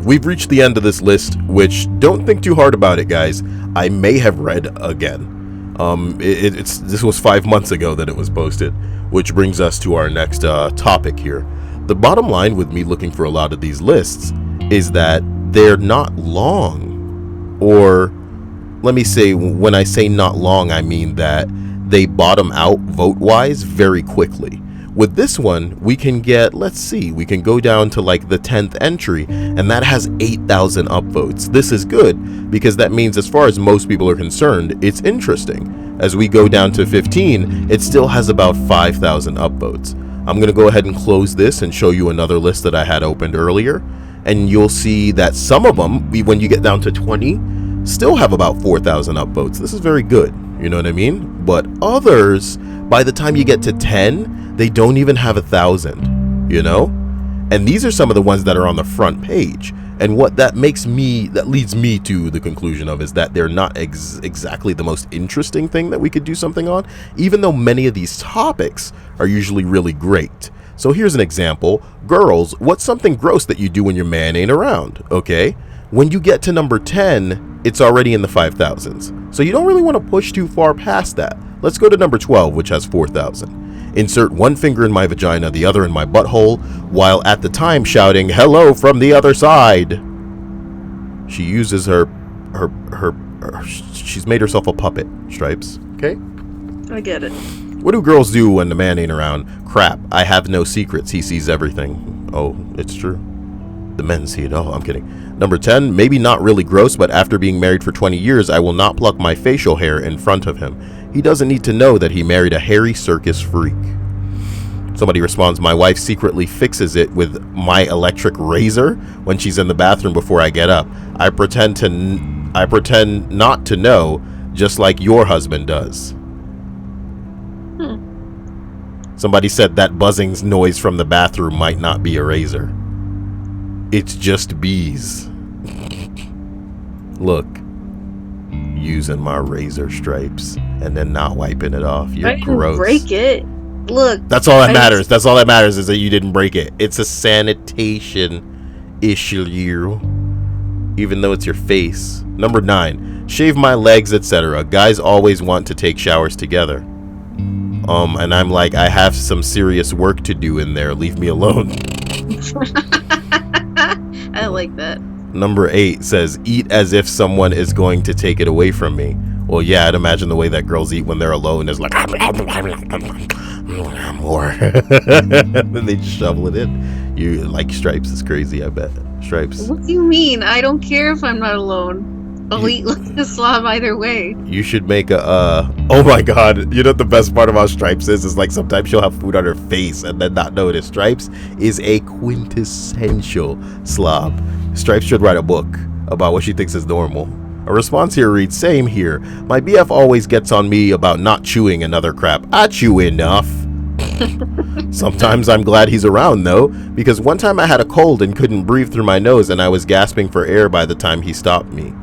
We've reached the end of this list, which, don't think too hard about it, guys. I may have read again. This was 5 months ago that it was posted, which brings us to our next topic here. The bottom line with me looking for a lot of these lists is that they're not long, or let me say, when I say not long, I mean that they bottom out vote-wise very quickly. With this one, we can get, let's see, we can go down to like the 10th entry, and that has 8,000 upvotes. This is good, because that means as far as most people are concerned, it's interesting. As we go down to 15, it still has about 5,000 upvotes. I'm going to go ahead and close this and show you another list that I had opened earlier, and you'll see that some of them, when you get down to 20, still have about 4,000 upvotes. This is very good, you know what I mean? But others, by the time you get to 10, they don't even have 1,000, you know? And these are some of the ones that are on the front page. And what that leads me to the conclusion of is that they're not exactly the most interesting thing that we could do something on, even though many of these topics are usually really great. So here's an example. Girls, what's something gross that you do when your man ain't around? Okay. When you get to number 10, it's already in the 5,000s. So you don't really want to push too far past that. Let's go to number 12, which has 4,000. Insert one finger in my vagina, the other in my butthole, while at the time shouting, "Hello from the other side." She uses she's made herself a puppet, Stripes. Okay? I get it. What do girls do when the man ain't around? Crap, I have no secrets. He sees everything. Oh, it's true. The men see it all. I'm kidding. Number 10, maybe not really gross, but after being married for 20 years, I will not pluck my facial hair in front of him. He doesn't need to know that he married a hairy circus freak. Somebody responds, my wife secretly fixes it with my electric razor when she's in the bathroom before I get up. I pretend not to know, just like your husband does. Somebody said that buzzing noise from the bathroom might not be a razor. It's just bees. Look, using my razor, Stripes, and then not wiping it off. You're gross. Break it. Look. That's all that matters. That's all that matters is that you didn't break it. It's a sanitation issue, even though it's your face. Number 9, shave my legs, etc. Guys always want to take showers together. And I'm like, I have some serious work to do in there. Leave me alone. I like that. Number 8 says, eat as if someone is going to take it away from me. Well, yeah, I'd imagine the way that girls eat when they're alone is like, more. Then they just shovel it in. You like Stripes is crazy, I bet. Stripes. What do you mean? I don't care if I'm not alone. I'll eat like a slob either way. You should make a, oh my god, you know what the best part about Stripes is like sometimes she'll have food on her face and then not notice. Stripes is a quintessential slob. Stripes should write a book about what she thinks is normal. A response here reads, same here. My BF always gets on me about not chewing another crap. I chew enough. Sometimes I'm glad he's around though, because one time I had a cold and couldn't breathe through my nose and I was gasping for air by the time he stopped me.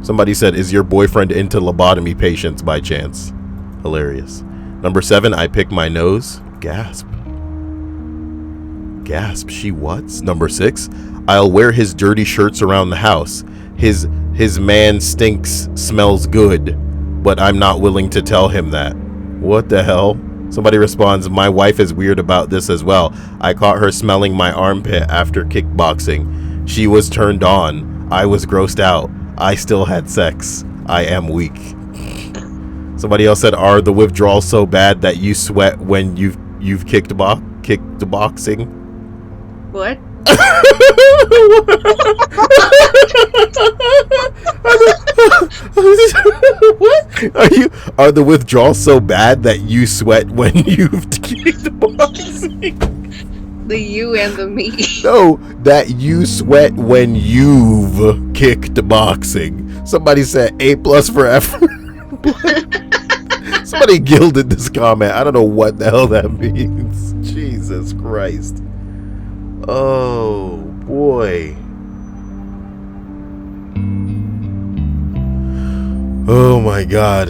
Somebody said, is your boyfriend into lobotomy patients by chance? Hilarious. Number 7, I pick my nose. Gasp. Gasp, she what's? Number 6, I'll wear his dirty shirts around the house. His man stinks, smells good, but I'm not willing to tell him that. What the hell? Somebody responds, my wife is weird about this as well. I caught her smelling my armpit after kickboxing. She was turned on. I was grossed out. I still had sex. I am weak. Somebody else said, are the withdrawals so bad that you sweat when you've kicked boxing? What? What? Are the withdrawals so bad that you sweat when you've kicked boxing? The you and the me. No, that you sweat when you've kicked boxing. Somebody said A+ for effort. Somebody gilded this comment. I don't know what the hell that means. Jesus Christ. Oh boy. Oh my god.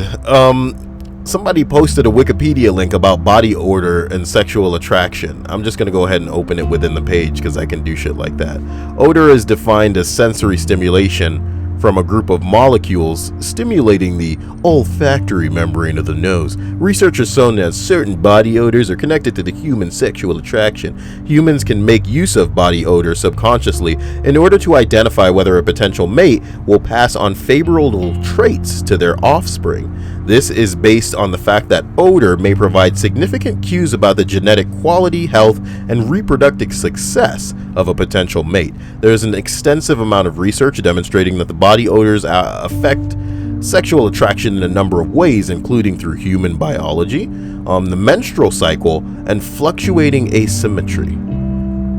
Somebody posted a Wikipedia link about body odor and sexual attraction. I'm just going to go ahead and open it within the page because I can do shit like that. Odor is defined as sensory stimulation from a group of molecules stimulating the olfactory membrane of the nose. Research has shown that certain body odors are connected to the human sexual attraction. Humans can make use of body odor subconsciously in order to identify whether a potential mate will pass on favorable traits to their offspring. This is based on the fact that odor may provide significant cues about the genetic quality, health, and reproductive success of a potential mate. There is an extensive amount of research demonstrating that the body odors affect sexual attraction in a number of ways, including through human biology, the menstrual cycle, and fluctuating asymmetry.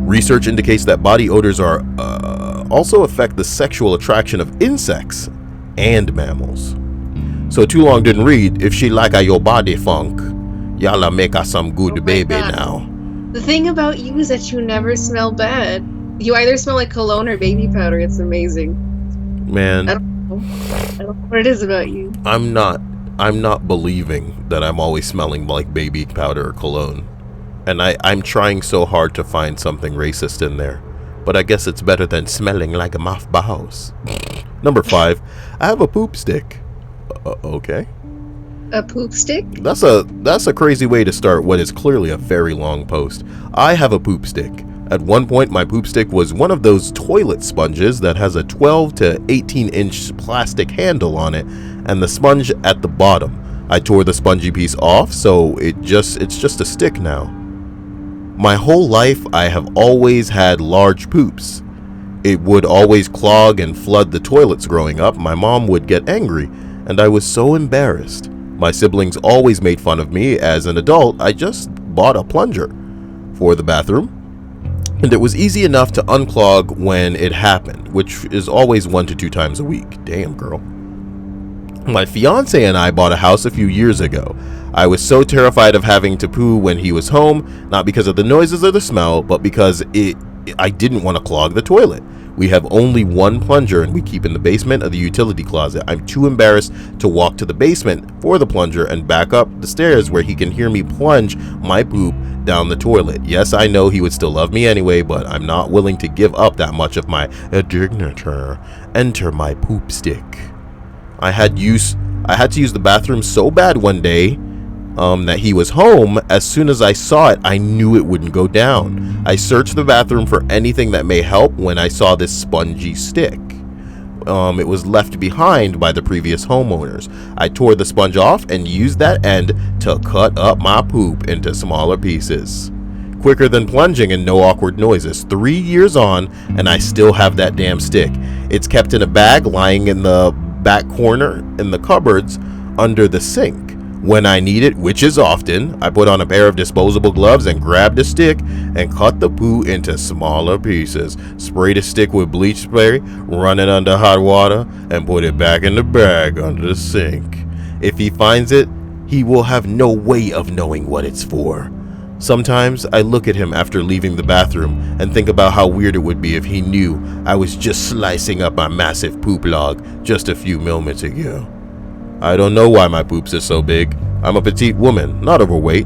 Research indicates that body odors are also affect the sexual attraction of insects and mammals. So too long didn't read. If she like your body funk, y'all make her some good baby God. now. The thing about you is that you never smell bad. You either smell like cologne or baby powder. It's amazing. Man, I don't know what it is about you. I'm not believing that I'm always smelling like baby powder or cologne. And I'm trying so hard to find something racist in there. But I guess it's better than smelling like a mothballs. Number 5, I have a poop stick. Okay. A poop stick? That's a crazy way to start what is clearly a very long post. I have a poop stick. At one point, my poop stick was one of those toilet sponges that has a 12 to 18 inch plastic handle on it and the sponge at the bottom. I tore the spongy piece off, so it's just a stick now. My whole life, I have always had large poops. It would always clog and flood the toilets growing up. My mom would get angry, and I was so embarrassed. My siblings always made fun of me. As an adult, I just bought a plunger for the bathroom, and it was easy enough to unclog when it happened, which is always 1 to 2 times a week. Damn, girl. My fiance and I bought a house a few years ago. I was so terrified of having to poo when he was home, not because of the noises or the smell, but because I didn't want to clog the toilet. We have only one plunger and we keep in the basement of the utility closet. I'm too embarrassed to walk to the basement for the plunger and back up the stairs where he can hear me plunge my poop down the toilet. Yes, I know he would still love me anyway, but I'm not willing to give up that much of my dignity. Enter my poop stick. I had to use the bathroom so bad one day that he was home. As soon as I saw it, I knew it wouldn't go down. I searched the bathroom for anything that may help when I saw this spongy stick. It was left behind by the previous homeowners. I tore the sponge off and used that end to cut up my poop into smaller pieces. Quicker than plunging and no awkward noises. 3 years on, and I still have that damn stick. It's kept in a bag lying in the back corner in the cupboards under the sink. When I need it, which is often, I put on a pair of disposable gloves and grab the stick and cut the poo into smaller pieces. Spray the stick with bleach spray, run it under hot water, and put it back in the bag under the sink. If he finds it, he will have no way of knowing what it's for. Sometimes I look at him after leaving the bathroom and think about how weird it would be if he knew I was just slicing up my massive poop log just a few moments ago. I don't know why my poops are so big. I'm a petite woman, not overweight.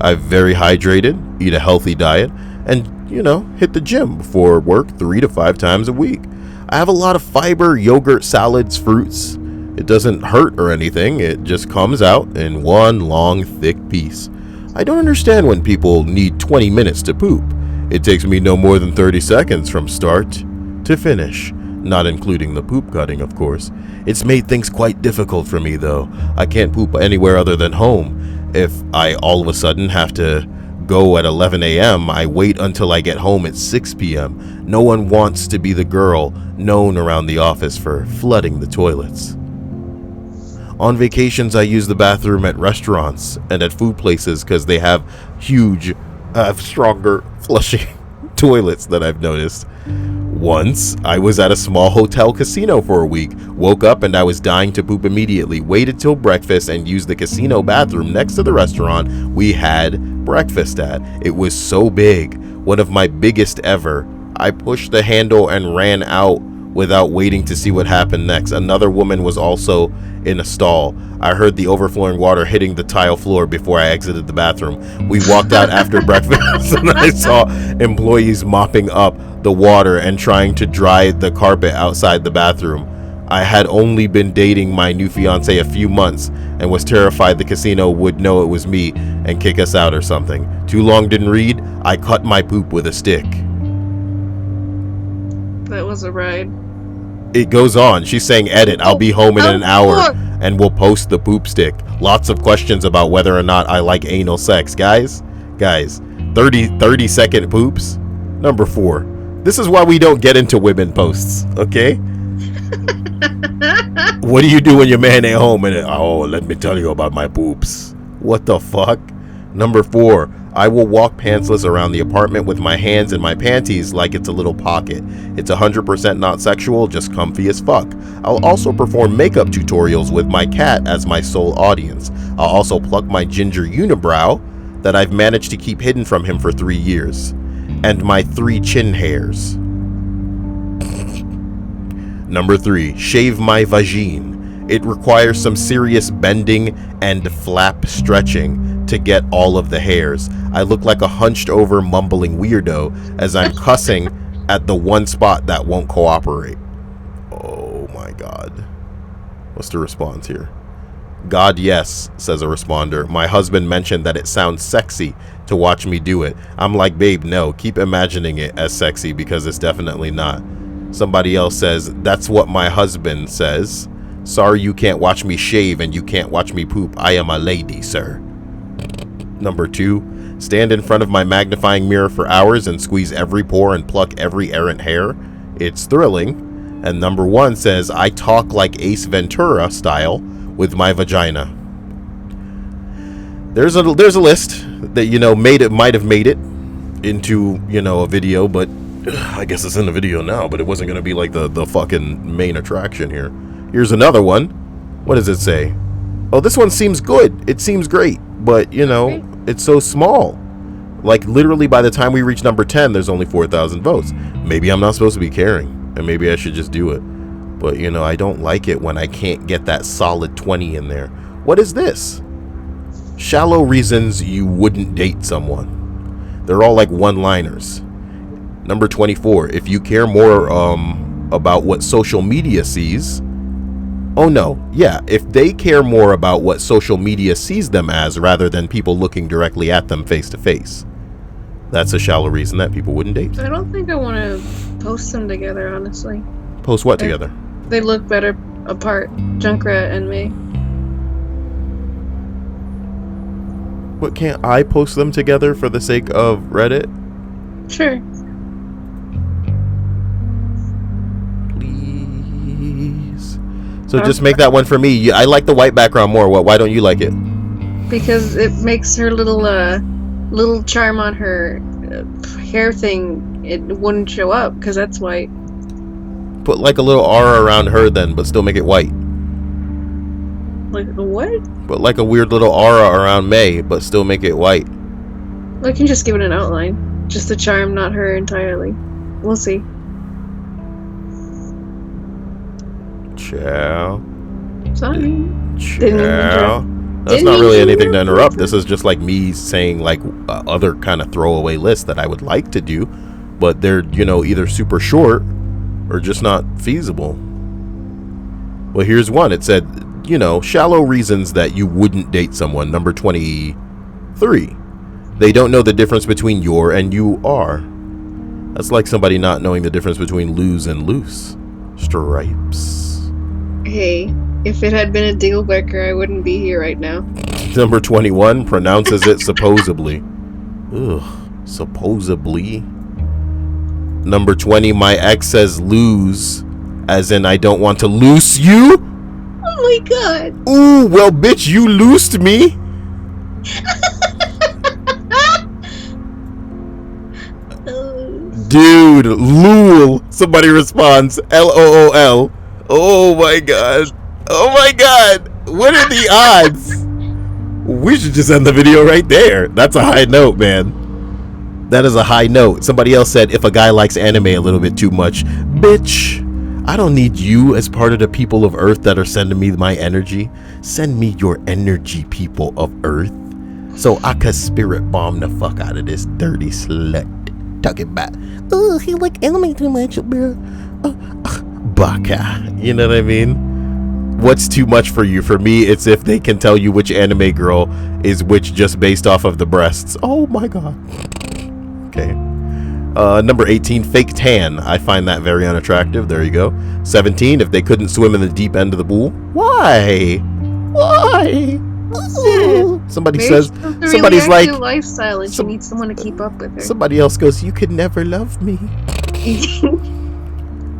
I'm very hydrated, eat a healthy diet, and, hit the gym before work 3 to 5 times a week. I have a lot of fiber, yogurt, salads, fruits. It doesn't hurt or anything. It just comes out in one long, thick piece. I don't understand when people need 20 minutes to poop. It takes me no more than 30 seconds from start to finish. Not including the poop cutting, of course. It's made things quite difficult for me, though. I can't poop anywhere other than home. If I all of a sudden have to go at 11 a.m., I wait until I get home at 6 p.m. No one wants to be the girl known around the office for flooding the toilets. On vacations, I use the bathroom at restaurants and at food places because they have stronger flushing toilets that I've noticed. Once, I was at a small hotel casino for a week, woke up and I was dying to poop immediately, waited till breakfast and used the casino bathroom next to the restaurant we had breakfast at. It was so big, one of my biggest ever. I pushed the handle and ran out without waiting to see what happened next. Another woman was also in a stall. I heard the overflowing water hitting the tile floor before I exited the bathroom. We walked out after breakfast and I saw employees mopping up the water and trying to dry the carpet outside the bathroom. I had only been dating my new fiance a few months and was terrified the casino would know it was me and kick us out or something. Too long didn't read. I cut my poop with a stick. That was a ride. It goes on. She's saying, edit. I'll be home in an hour and we'll post the poop stick. Lots of questions about whether or not I like anal sex. Guys, 30-second poops. Number 4. This is why we don't get into women posts, okay? What do you do when your man ain't home and let me tell you about my poops? What the fuck? Number 4. I will walk pantsless around the apartment with my hands in my panties like it's a little pocket. It's 100% not sexual, just comfy as fuck. I'll also perform makeup tutorials with my cat as my sole audience. I'll also pluck my ginger unibrow that I've managed to keep hidden from him for 3 years. And my 3 chin hairs. Number 3, shave my vagine. It requires some serious bending and flap stretching to get all of the hairs. I look like a hunched over mumbling weirdo as I'm cussing at the one spot that won't cooperate. Oh my God. What's the response here? God, yes, says a responder. My husband mentioned that it sounds sexy to watch me do it. I'm like, babe, no, keep imagining it as sexy because it's definitely not. Somebody else says, that's what my husband says. Sorry you can't watch me shave and you can't watch me poop. I am a lady, sir. Number 2, stand in front of my magnifying mirror for hours and squeeze every pore and pluck every errant hair. It's thrilling. And number 1 says, I talk like Ace Ventura style with my vagina. There's a list that, might have made it into, a video, but I guess it's in the video now, but it wasn't going to be like the fucking main attraction here. Here's another one. What does it say? Oh, this one seems good. It seems great, but it's so small. Like literally by the time we reach number 10, there's only 4,000 votes. Maybe I'm not supposed to be caring and maybe I should just do it. But I don't like it when I can't get that solid 20 in there. What is this? Shallow reasons you wouldn't date someone. They're all like one-liners. Number 24, if you care more about what social media sees. Oh no, yeah, if they care more about what social media sees them as rather than people looking directly at them face to face. That's a shallow reason that people wouldn't date. I don't think I want to post them together, honestly. Post what together? They look better apart, Junkrat and me. What, can't I post them together for the sake of Reddit? Sure. Please. So just make that one for me. I like the white background more. Why don't you like it? Because it makes her little charm on her hair thing, it wouldn't show up because that's white. Put like a little aura around her then, but still make it white. Like a what? Put like a weird little aura around May, but still make it white. I can just give it an outline. Just the charm, not her entirely. We'll see. Ciao. Sorry. Ciao. That's not really anything to interrupt. This is just like me saying like other kind of throwaway lists that I would like to do, but they're, either super short or just not feasible. Well, here's one. It said, shallow reasons that you wouldn't date someone. Number 23. They don't know the difference between Youre and you are. That's like somebody not knowing the difference between lose and loose. Stripes. Hey, if it had been a deal breaker, I wouldn't be here right now. Number 21 pronounces it supposedly. Ugh, supposedly. Number 20, my ex says lose, as in I don't want to loose you. Oh my god. Ooh, well, bitch, you loosed me. Dude, LOL. Somebody responds, LOOL. Oh my god. Oh my god. What are the odds? We should just end the video right there. That's a high note, man. That is a high note. Somebody else said, if a guy likes anime a little bit too much, bitch, I don't need you as part of the people of Earth that are sending me my energy. Send me your energy, people of Earth, so I can spirit bomb the fuck out of this dirty slut. Talking about, oh, he like anime too much, bro. Baka. You know what I mean? What's too much for you? For me, it's if they can tell you which anime girl is which just based off of the breasts. Oh my god. Okay. Number 18, fake tan. I find that very unattractive. There you go. 17, if they couldn't swim in the deep end of the pool. Why? Why? Ooh. Somebody's like, lifestyle, and she needs someone to keep up with her. Somebody else goes, you could never love me.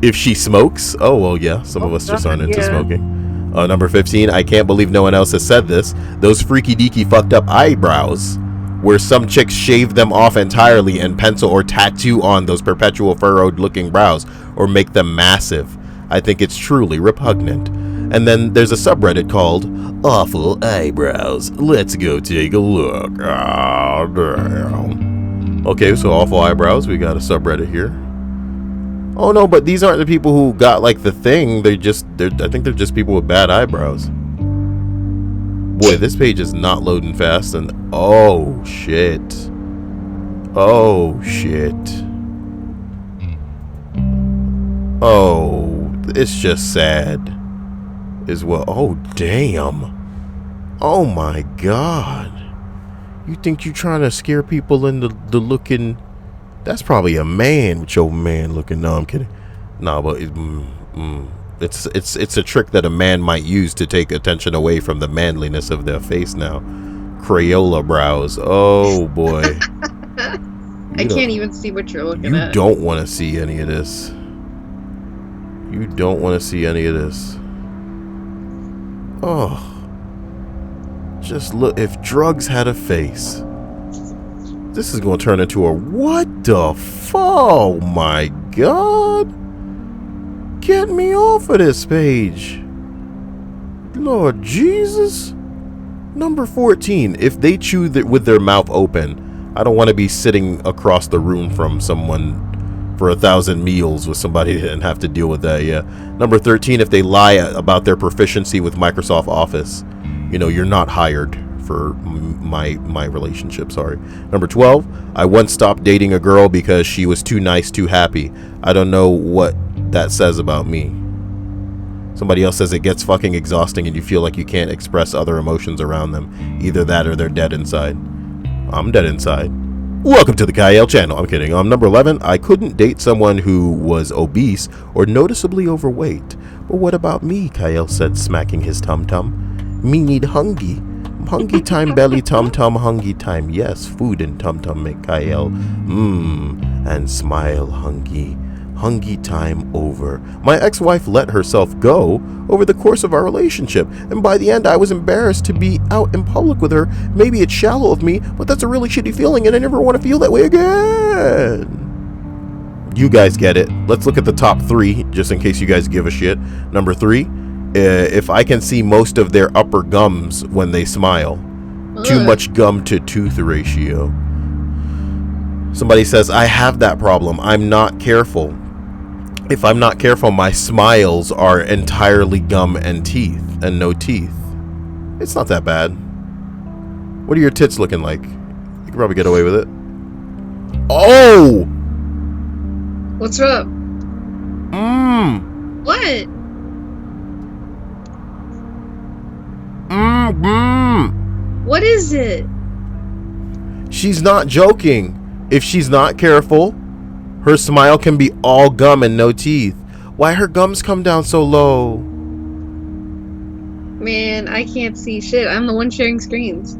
If she smokes, oh well, yeah. Some of us just aren't into smoking. Number 15, I can't believe no one else has said this. Those freaky deaky fucked up eyebrows, where some chicks shave them off entirely and pencil or tattoo on those perpetual furrowed looking brows, or make them massive. I think it's truly repugnant. And then there's a subreddit called Awful Eyebrows. Let's go take a look. Oh, damn. Okay, so Awful Eyebrows, we got a subreddit here. Oh no, but these aren't the people who got like the thing. I think they're just people with bad eyebrows. Boy, this page is not loading fast, and oh shit. Oh shit. Oh, it's just sad as well. Oh damn. Oh my god. You think you trying to scare people into the looking? That's probably a man with your man looking. No, I'm kidding. No, but it's a trick that a man might use to take attention away from the manliness of their face now. Crayola brows. Oh boy. I can't even see what you're looking at. You don't want to see any of this. You don't want to see any of this. Oh. Just look. If drugs had a face. This is going to turn into a what the fuck? Oh my god. Get me off of this page. Lord Jesus. Number 14. If they chew with their mouth open, I don't want to be sitting across the room from someone for 1,000 meals with somebody and have to deal with that. Yeah. Number 13. If they lie about their proficiency with Microsoft Office, you know, you're not hired for my relationship. Sorry. Number 12. I once stopped dating a girl because she was too nice, too happy. I don't know what that says about me. Somebody else says it gets fucking exhausting and you feel like you can't express other emotions around them. Either that or they're dead inside. I'm dead inside. Welcome to the Kyle channel. I'm kidding. Number 11. I couldn't date someone who was obese or noticeably overweight. But what about me? Kyle said, smacking his tum-tum. Me need hungry. Hungry time, belly tum-tum, hungry time. Yes, food and tum-tum make Kyle and smile hungry. Hungry time over. My ex-wife let herself go over the course of our relationship, and by the end I was embarrassed to be out in public with her. Maybe it's shallow of me, but that's a really shitty feeling and I never want to feel that way again. You guys get it. Let's look at the top 3 just in case you guys give a shit. Number 3. If I can see most of their upper gums when they smile. Too much gum to tooth ratio. Somebody says, I have that problem. I'm not careful. If I'm not careful, my smiles are entirely gum and teeth and no teeth. It's not that bad. What are your tits looking like? You can probably get away with it. Oh! What's up? What? What is it? She's not joking. If she's not careful, her smile can be all gum and no teeth. Why her gums come down so low? Man, I can't see shit. I'm the one sharing screens.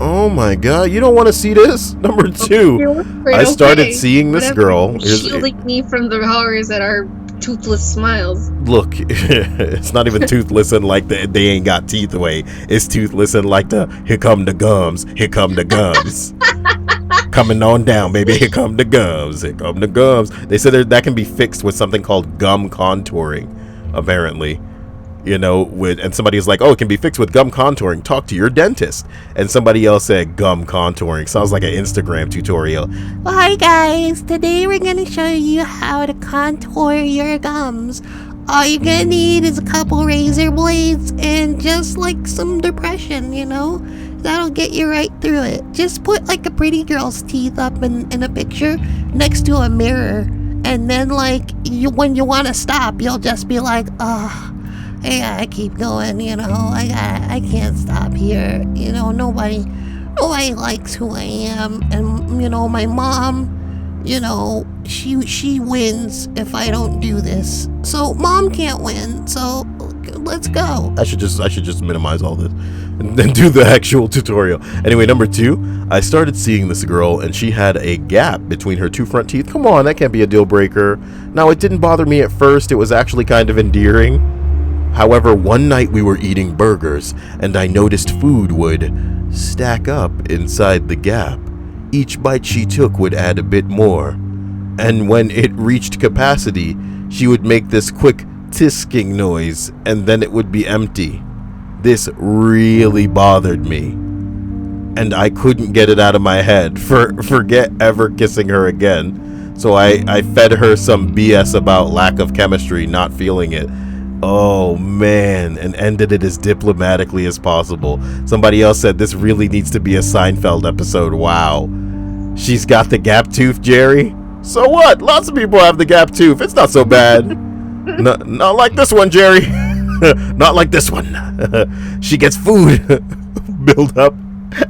Oh my god, you don't want to see this? Number 2. I started seeing this girl. Shielding me from the horrors that are toothless smiles. Look, it's not even toothless and like they ain't got teeth away. It's toothless and like the here come the gums, here come the gums. Coming on down, baby, here come the gums, here come the gums. They said that can be fixed with something called gum contouring, apparently. and somebody's like, oh, it can be fixed with gum contouring. Talk to your dentist. And somebody else said gum contouring. Sounds like an Instagram tutorial. Well, hi guys, today we're gonna show you how to contour your gums. All you're gonna need is a couple razor blades and just like some depression, that'll get you right through it. Just put like a pretty girl's teeth up in a picture next to a mirror, and then when you want to stop, you'll just be like, oh, I gotta keep going, I can't stop here. Nobody likes who I am, and my mom, she wins if I don't do this. So mom can't win. So let's go. I should just minimize all this and then do the actual tutorial. Anyway, number 2, I started seeing this girl and she had a gap between her 2 front teeth. Come on, that can't be a deal breaker. Now, it didn't bother me at first. It was actually kind of endearing. However, one night we were eating burgers and I noticed food would stack up inside the gap. Each bite she took would add a bit more. And when it reached capacity, she would make this quick tisking noise and then it would be empty. This really bothered me. And I couldn't get it out of my head. Forget ever kissing her again. So I fed her some BS about lack of chemistry, not feeling it. Oh man, and ended it as diplomatically as possible. Somebody else said this really needs to be a Seinfeld episode. Wow. She's got the gap tooth, Jerry? So what? Lots of people have the gap tooth. It's not so bad. Not like this one, Jerry. Not like this one. She gets food build up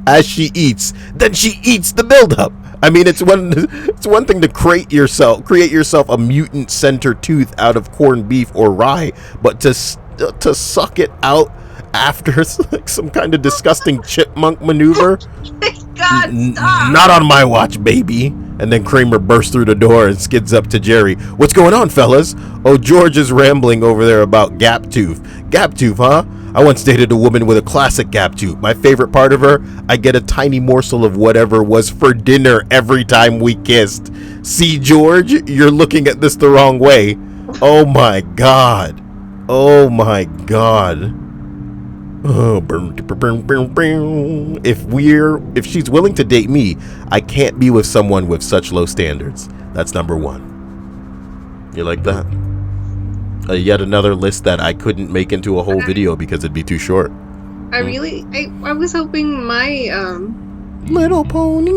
as she eats. Then she eats the buildup. I mean, it's one thing to create yourself a mutant center tooth out of corned beef or rye, but to suck it out after like some kind of disgusting chipmunk maneuver. God, stop. Not on my watch, baby. And then Kramer bursts through the door and skids up to Jerry. What's going on, fellas? Oh, George is rambling over there about gap tooth. Gap tooth, huh? I once dated a woman with a classic gap tooth. My favorite part of her, I get a tiny morsel of whatever was for dinner every time we kissed. See, George, you're looking at this the wrong way. Oh my God. Oh my God. Oh, if she's willing to date me, I can't be with someone with such low standards. That's number 1. You like that? Yet another list that I couldn't make into a whole video because it'd be too short. I was hoping my Little Pony.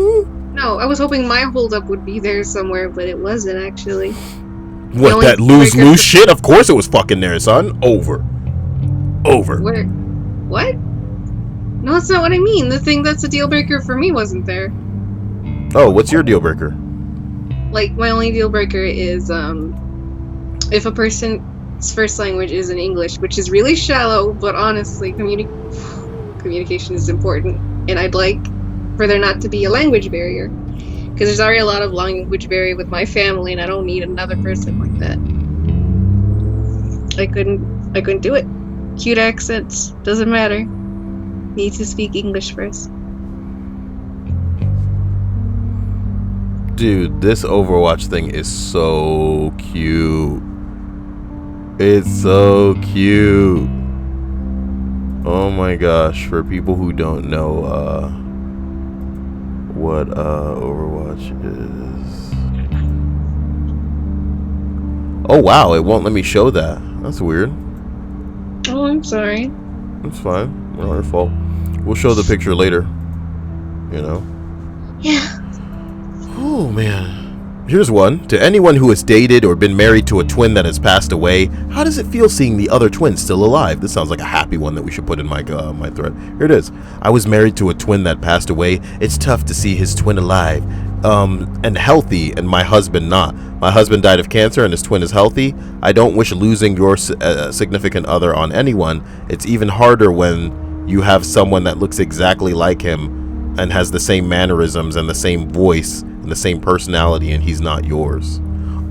No, I was hoping my holdup would be there somewhere, but it wasn't actually. What, that lose shit? Of course it was fucking there, son. Over. Where? What? No, that's not what I mean. The thing that's a deal breaker for me wasn't there. Oh, what's your deal breaker? Like, my only deal breaker is if a person's first language isn't English, which is really shallow, but honestly, communication is important, and I'd like for there not to be a language barrier, because there's already a lot of language barrier with my family, and I don't need another person like that. I couldn't do it. Cute accents, doesn't matter. Need to speak English first. Dude, this Overwatch thing is so cute. It's so cute. Oh my gosh, for people who don't know what Overwatch is. Oh wow, it won't let me show that. That's weird. Oh, I'm sorry. It's fine. Not our fault. We'll show the picture later. You know? Yeah. Oh, man. Here's one. To anyone who has dated or been married to a twin that has passed away, how does it feel seeing the other twin still alive? This sounds like a happy one that we should put in my thread. Here it is. I was married to a twin that passed away. It's tough to see his twin alive and healthy, and my husband not. My husband died of cancer and his twin is healthy. I don't wish losing your significant other on anyone. It's even harder when you have someone that looks exactly like him and has the same mannerisms and the same voice and the same personality, and he's not yours.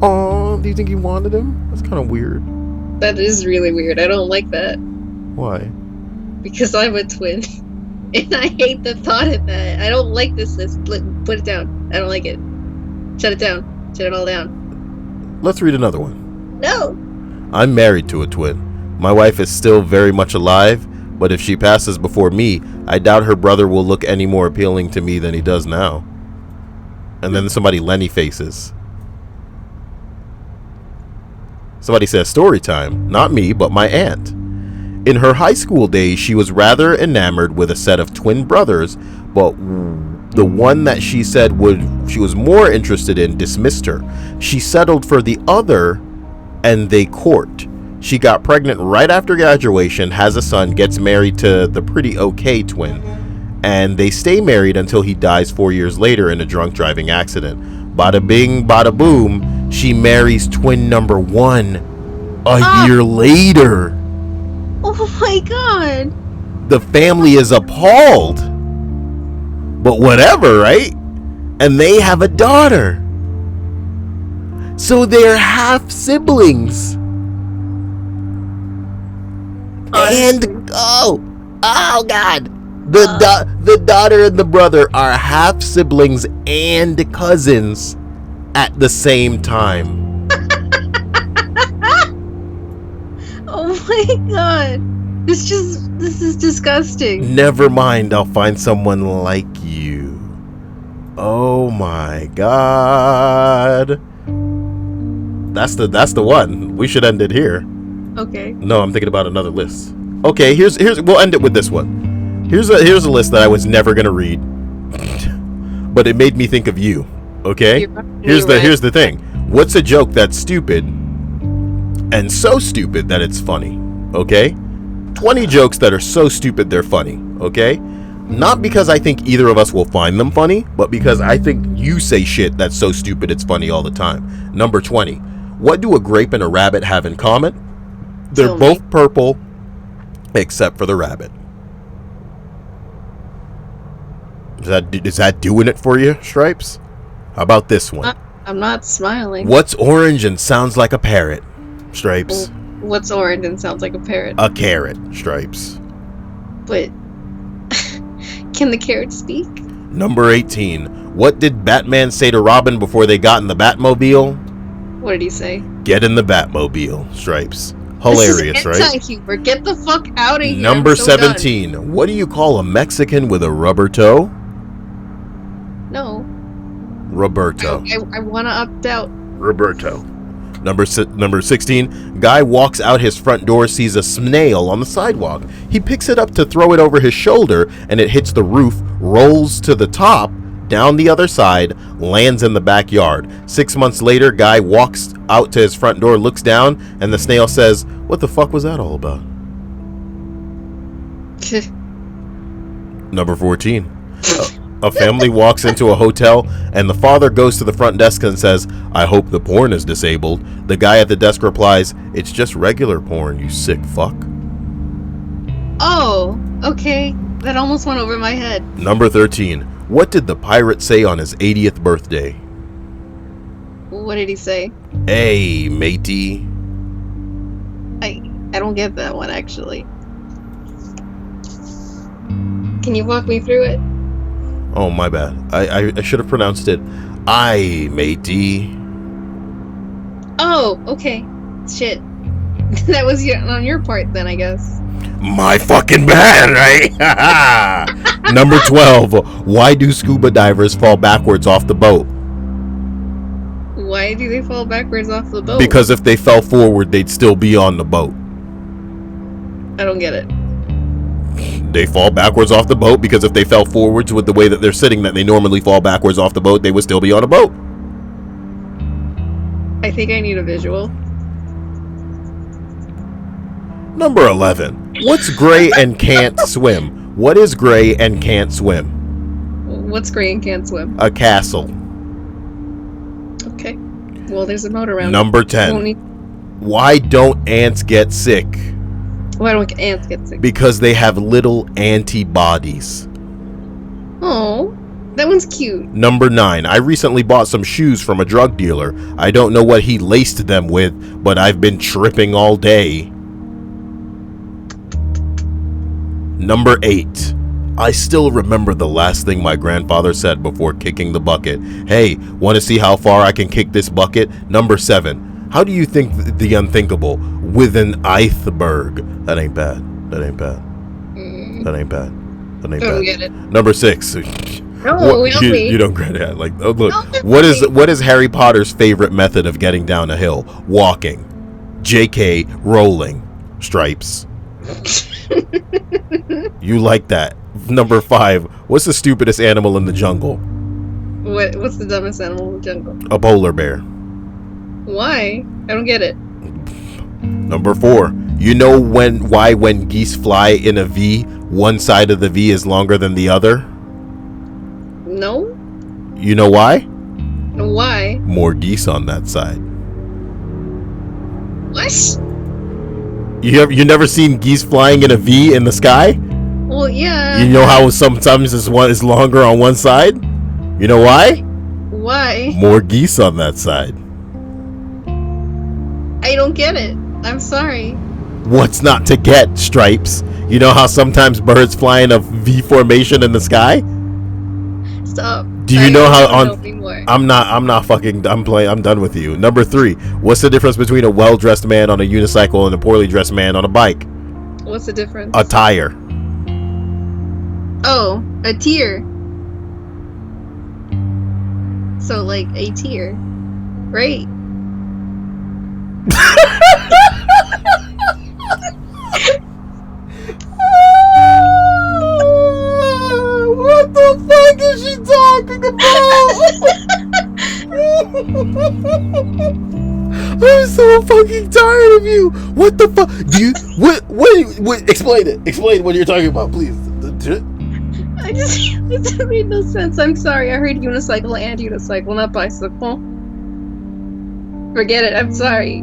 Oh, do you think you wanted him? That's kind of weird. That is really weird. I don't like that. Why? Because I'm a twin. And I hate the thought of that. I don't like this list. Put it down. I don't like it. Shut it down. Shut it all down. Let's read another one. No. I'm married to a twin. My wife is still very much alive, but if she passes before me, I doubt her brother will look any more appealing to me than he does now. And then somebody Lenny faces. Somebody says story time. Not me, but my aunt. In her high school days, she was rather enamored with a set of twin brothers, but the one that she said she was more interested in dismissed her. She settled for the other, and they court. She got pregnant right after graduation, has a son, gets married to the pretty okay twin, and they stay married until he dies 4 years later in a drunk driving accident. Bada bing, bada boom, she marries twin number 1 a year later. Oh my god. The family is appalled. But whatever, right? And they have a daughter. So they're half siblings. And oh god. The daughter and the brother are half siblings and cousins at the same time. Oh my god. This is disgusting. Never mind, I'll find someone like you. Oh my god. That's the one. We should end it here. Okay. No, I'm thinking about another list. Okay, here's we'll end it with this one. Here's a list that I was never gonna read. But it made me think of you. Okay? Here's the thing. What's a joke that's stupid and so stupid that it's funny? Okay? 20 jokes that are so stupid they're funny. Okay? Not because I think either of us will find them funny, but because I think you say shit that's so stupid it's funny all the time. Number 20. What do a grape and a rabbit have in common? They're both purple, except for the rabbit. Is that doing it for you, Stripes? How about this one? I'm not smiling. What's orange and sounds like a parrot, Stripes? What's orange and sounds like a parrot? A carrot, Stripes. But can the carrot speak? Number 18. What did Batman say to Robin before they got in the Batmobile? What did he say? Get in the Batmobile, Stripes. Hilarious, this is anti-humor. Get the fuck out of here. Number 17. Done. What do you call a Mexican with a rubber toe? No. Roberto. I want to opt out. Roberto. Number 16. Guy walks out his front door, sees a snail on the sidewalk. He picks it up to throw it over his shoulder, and it hits the roof, rolls to the top, down the other side, lands in the backyard. 6 months later, guy walks out to his front door, looks down, and the snail says, "What the fuck was that all about?" Number 14. A family walks into a hotel, and the father goes to the front desk and says, "I hope the porn is disabled." The guy at the desk replies, "It's just regular porn, you sick fuck." Oh, okay. That almost went over my head. Number 13. What did the pirate say on his 80th birthday? What did he say? Hey, matey. I don't get that one, actually. Can you walk me through it? Oh, my bad. I should have pronounced it, "Aye, matey." Oh, okay. Shit. That was on your part then, I guess. My fucking bad, right? Number 12. Why do scuba divers fall backwards off the boat? Why do they fall backwards off the boat? Because if they fell forward, they'd still be on the boat. I don't get it. They fall backwards off the boat because if they fell forwards with the way that they're sitting, that they normally fall backwards off the boat, they would still be on a boat. I think I need a visual. Number 11. What's gray and can't swim? What is gray and can't swim? What's gray and can't swim? A castle. Okay. Well, there's a moat around. Number 10. Why don't ants get sick? Why don't ants get sick? Because they have little antibodies. Oh, that one's cute. Number 9. I recently bought some shoes from a drug dealer. I don't know what he laced them with, but I've been tripping all day. Number 8. I still remember the last thing my grandfather said before kicking the bucket. Hey, want to see how far I can kick this bucket? Number 7. How do you think the unthinkable with an iceberg? That ain't bad. That ain't bad. That ain't bad. That ain't I don't bad. get it. Number 6. No, we don't You don't get it. Like, oh, look, No, what is Harry Potter's favorite method of getting down a hill? Walking. JK, rolling. Stripes. You like that. Number 5. What's the stupidest animal in the jungle? What's the dumbest animal in the jungle? A polar bear. Why? I don't get it. Number 4. You know why when geese fly in a V, one side of the V is longer than the other? No? You know why? Why? More geese on that side. What? You never seen geese flying in a V in the sky? Well, yeah. You know how sometimes one is longer on one side? You know why? Why? More geese on that side. I don't get it. I'm sorry. What's not to get, Stripes? You know how sometimes birds fly in a V formation in the sky? Stop. Do you know how don't on? know anymore. I'm done with you. Number 3. What's the difference between a well-dressed man on a unicycle and a poorly dressed man on a bike? What's the difference? A tire. Oh, a tier. So, like, a tier. Right? What the fuck is she talking about? I'm so fucking tired of you. What the fuck? Do you what explain it. Explain what you're talking about, please. It doesn't make no sense. I'm sorry. I heard unicycle and unicycle, not bicycle. Forget it. I'm sorry.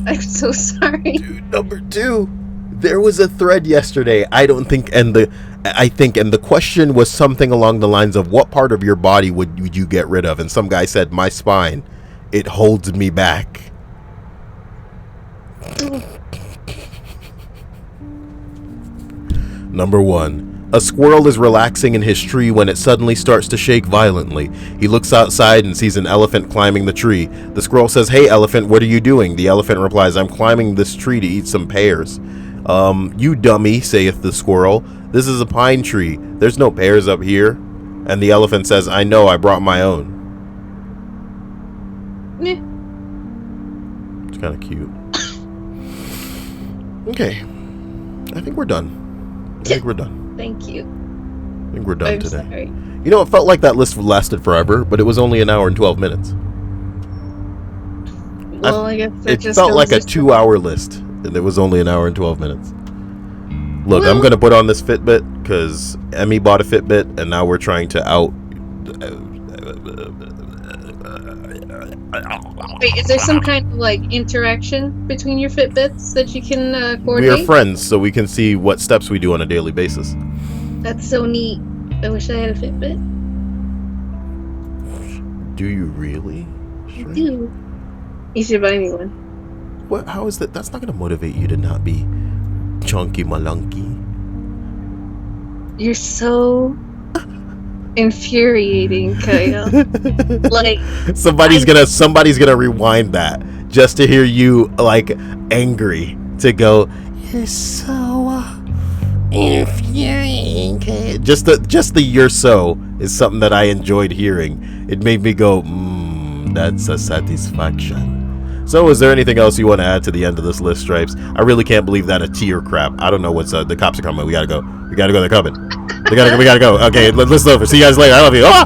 I'm so sorry. Dude, number 2. There was a thread yesterday. I think the question was something along the lines of what part of your body would you get rid of? And some guy said, my spine. It holds me back. Number 1. A squirrel is relaxing in his tree when it suddenly starts to shake violently. He looks outside and sees an elephant climbing the tree. The squirrel says, "Hey elephant, what are you doing?" The elephant replies, "I'm climbing this tree to eat some pears." You dummy, saith the squirrel. This is a pine tree. There's no pears up here. And the elephant says, "I know, I brought my own." Meh. It's kind of cute. Okay. I think we're done. Thank you. I think we're done I'm today. sorry. You know, it felt like that list lasted forever, but it was only an hour and 12 minutes. Well, I guess It just felt goes like a to- 2-hour list, and it was only an hour and 12 minutes. Look, I'm Well- going to put on this Fitbit, because Emmy bought a Fitbit, and now we're trying to out... Wait, is there some kind of like interaction between your Fitbits that you can We coordinate? are friends, so we can see what steps we do on a daily basis. That's so neat. I wish I had a Fitbit. Do you really? I do. You should buy me one. What? How is that? That's not going to motivate you to not be chunky malunky. You're so infuriating, Kyle. Like, Somebody's gonna rewind that just to hear you like angry to go. You're so infuriating. Just the "you're so" is something that I enjoyed hearing. It made me go, that's a satisfaction. So, is there anything else you want to add to the end of this list, Stripes? I really can't believe that a tier crap. I don't know what's the cops are coming. We gotta go. They're coming. We gotta go. Okay, let's over. See you guys later. I love you. Ah!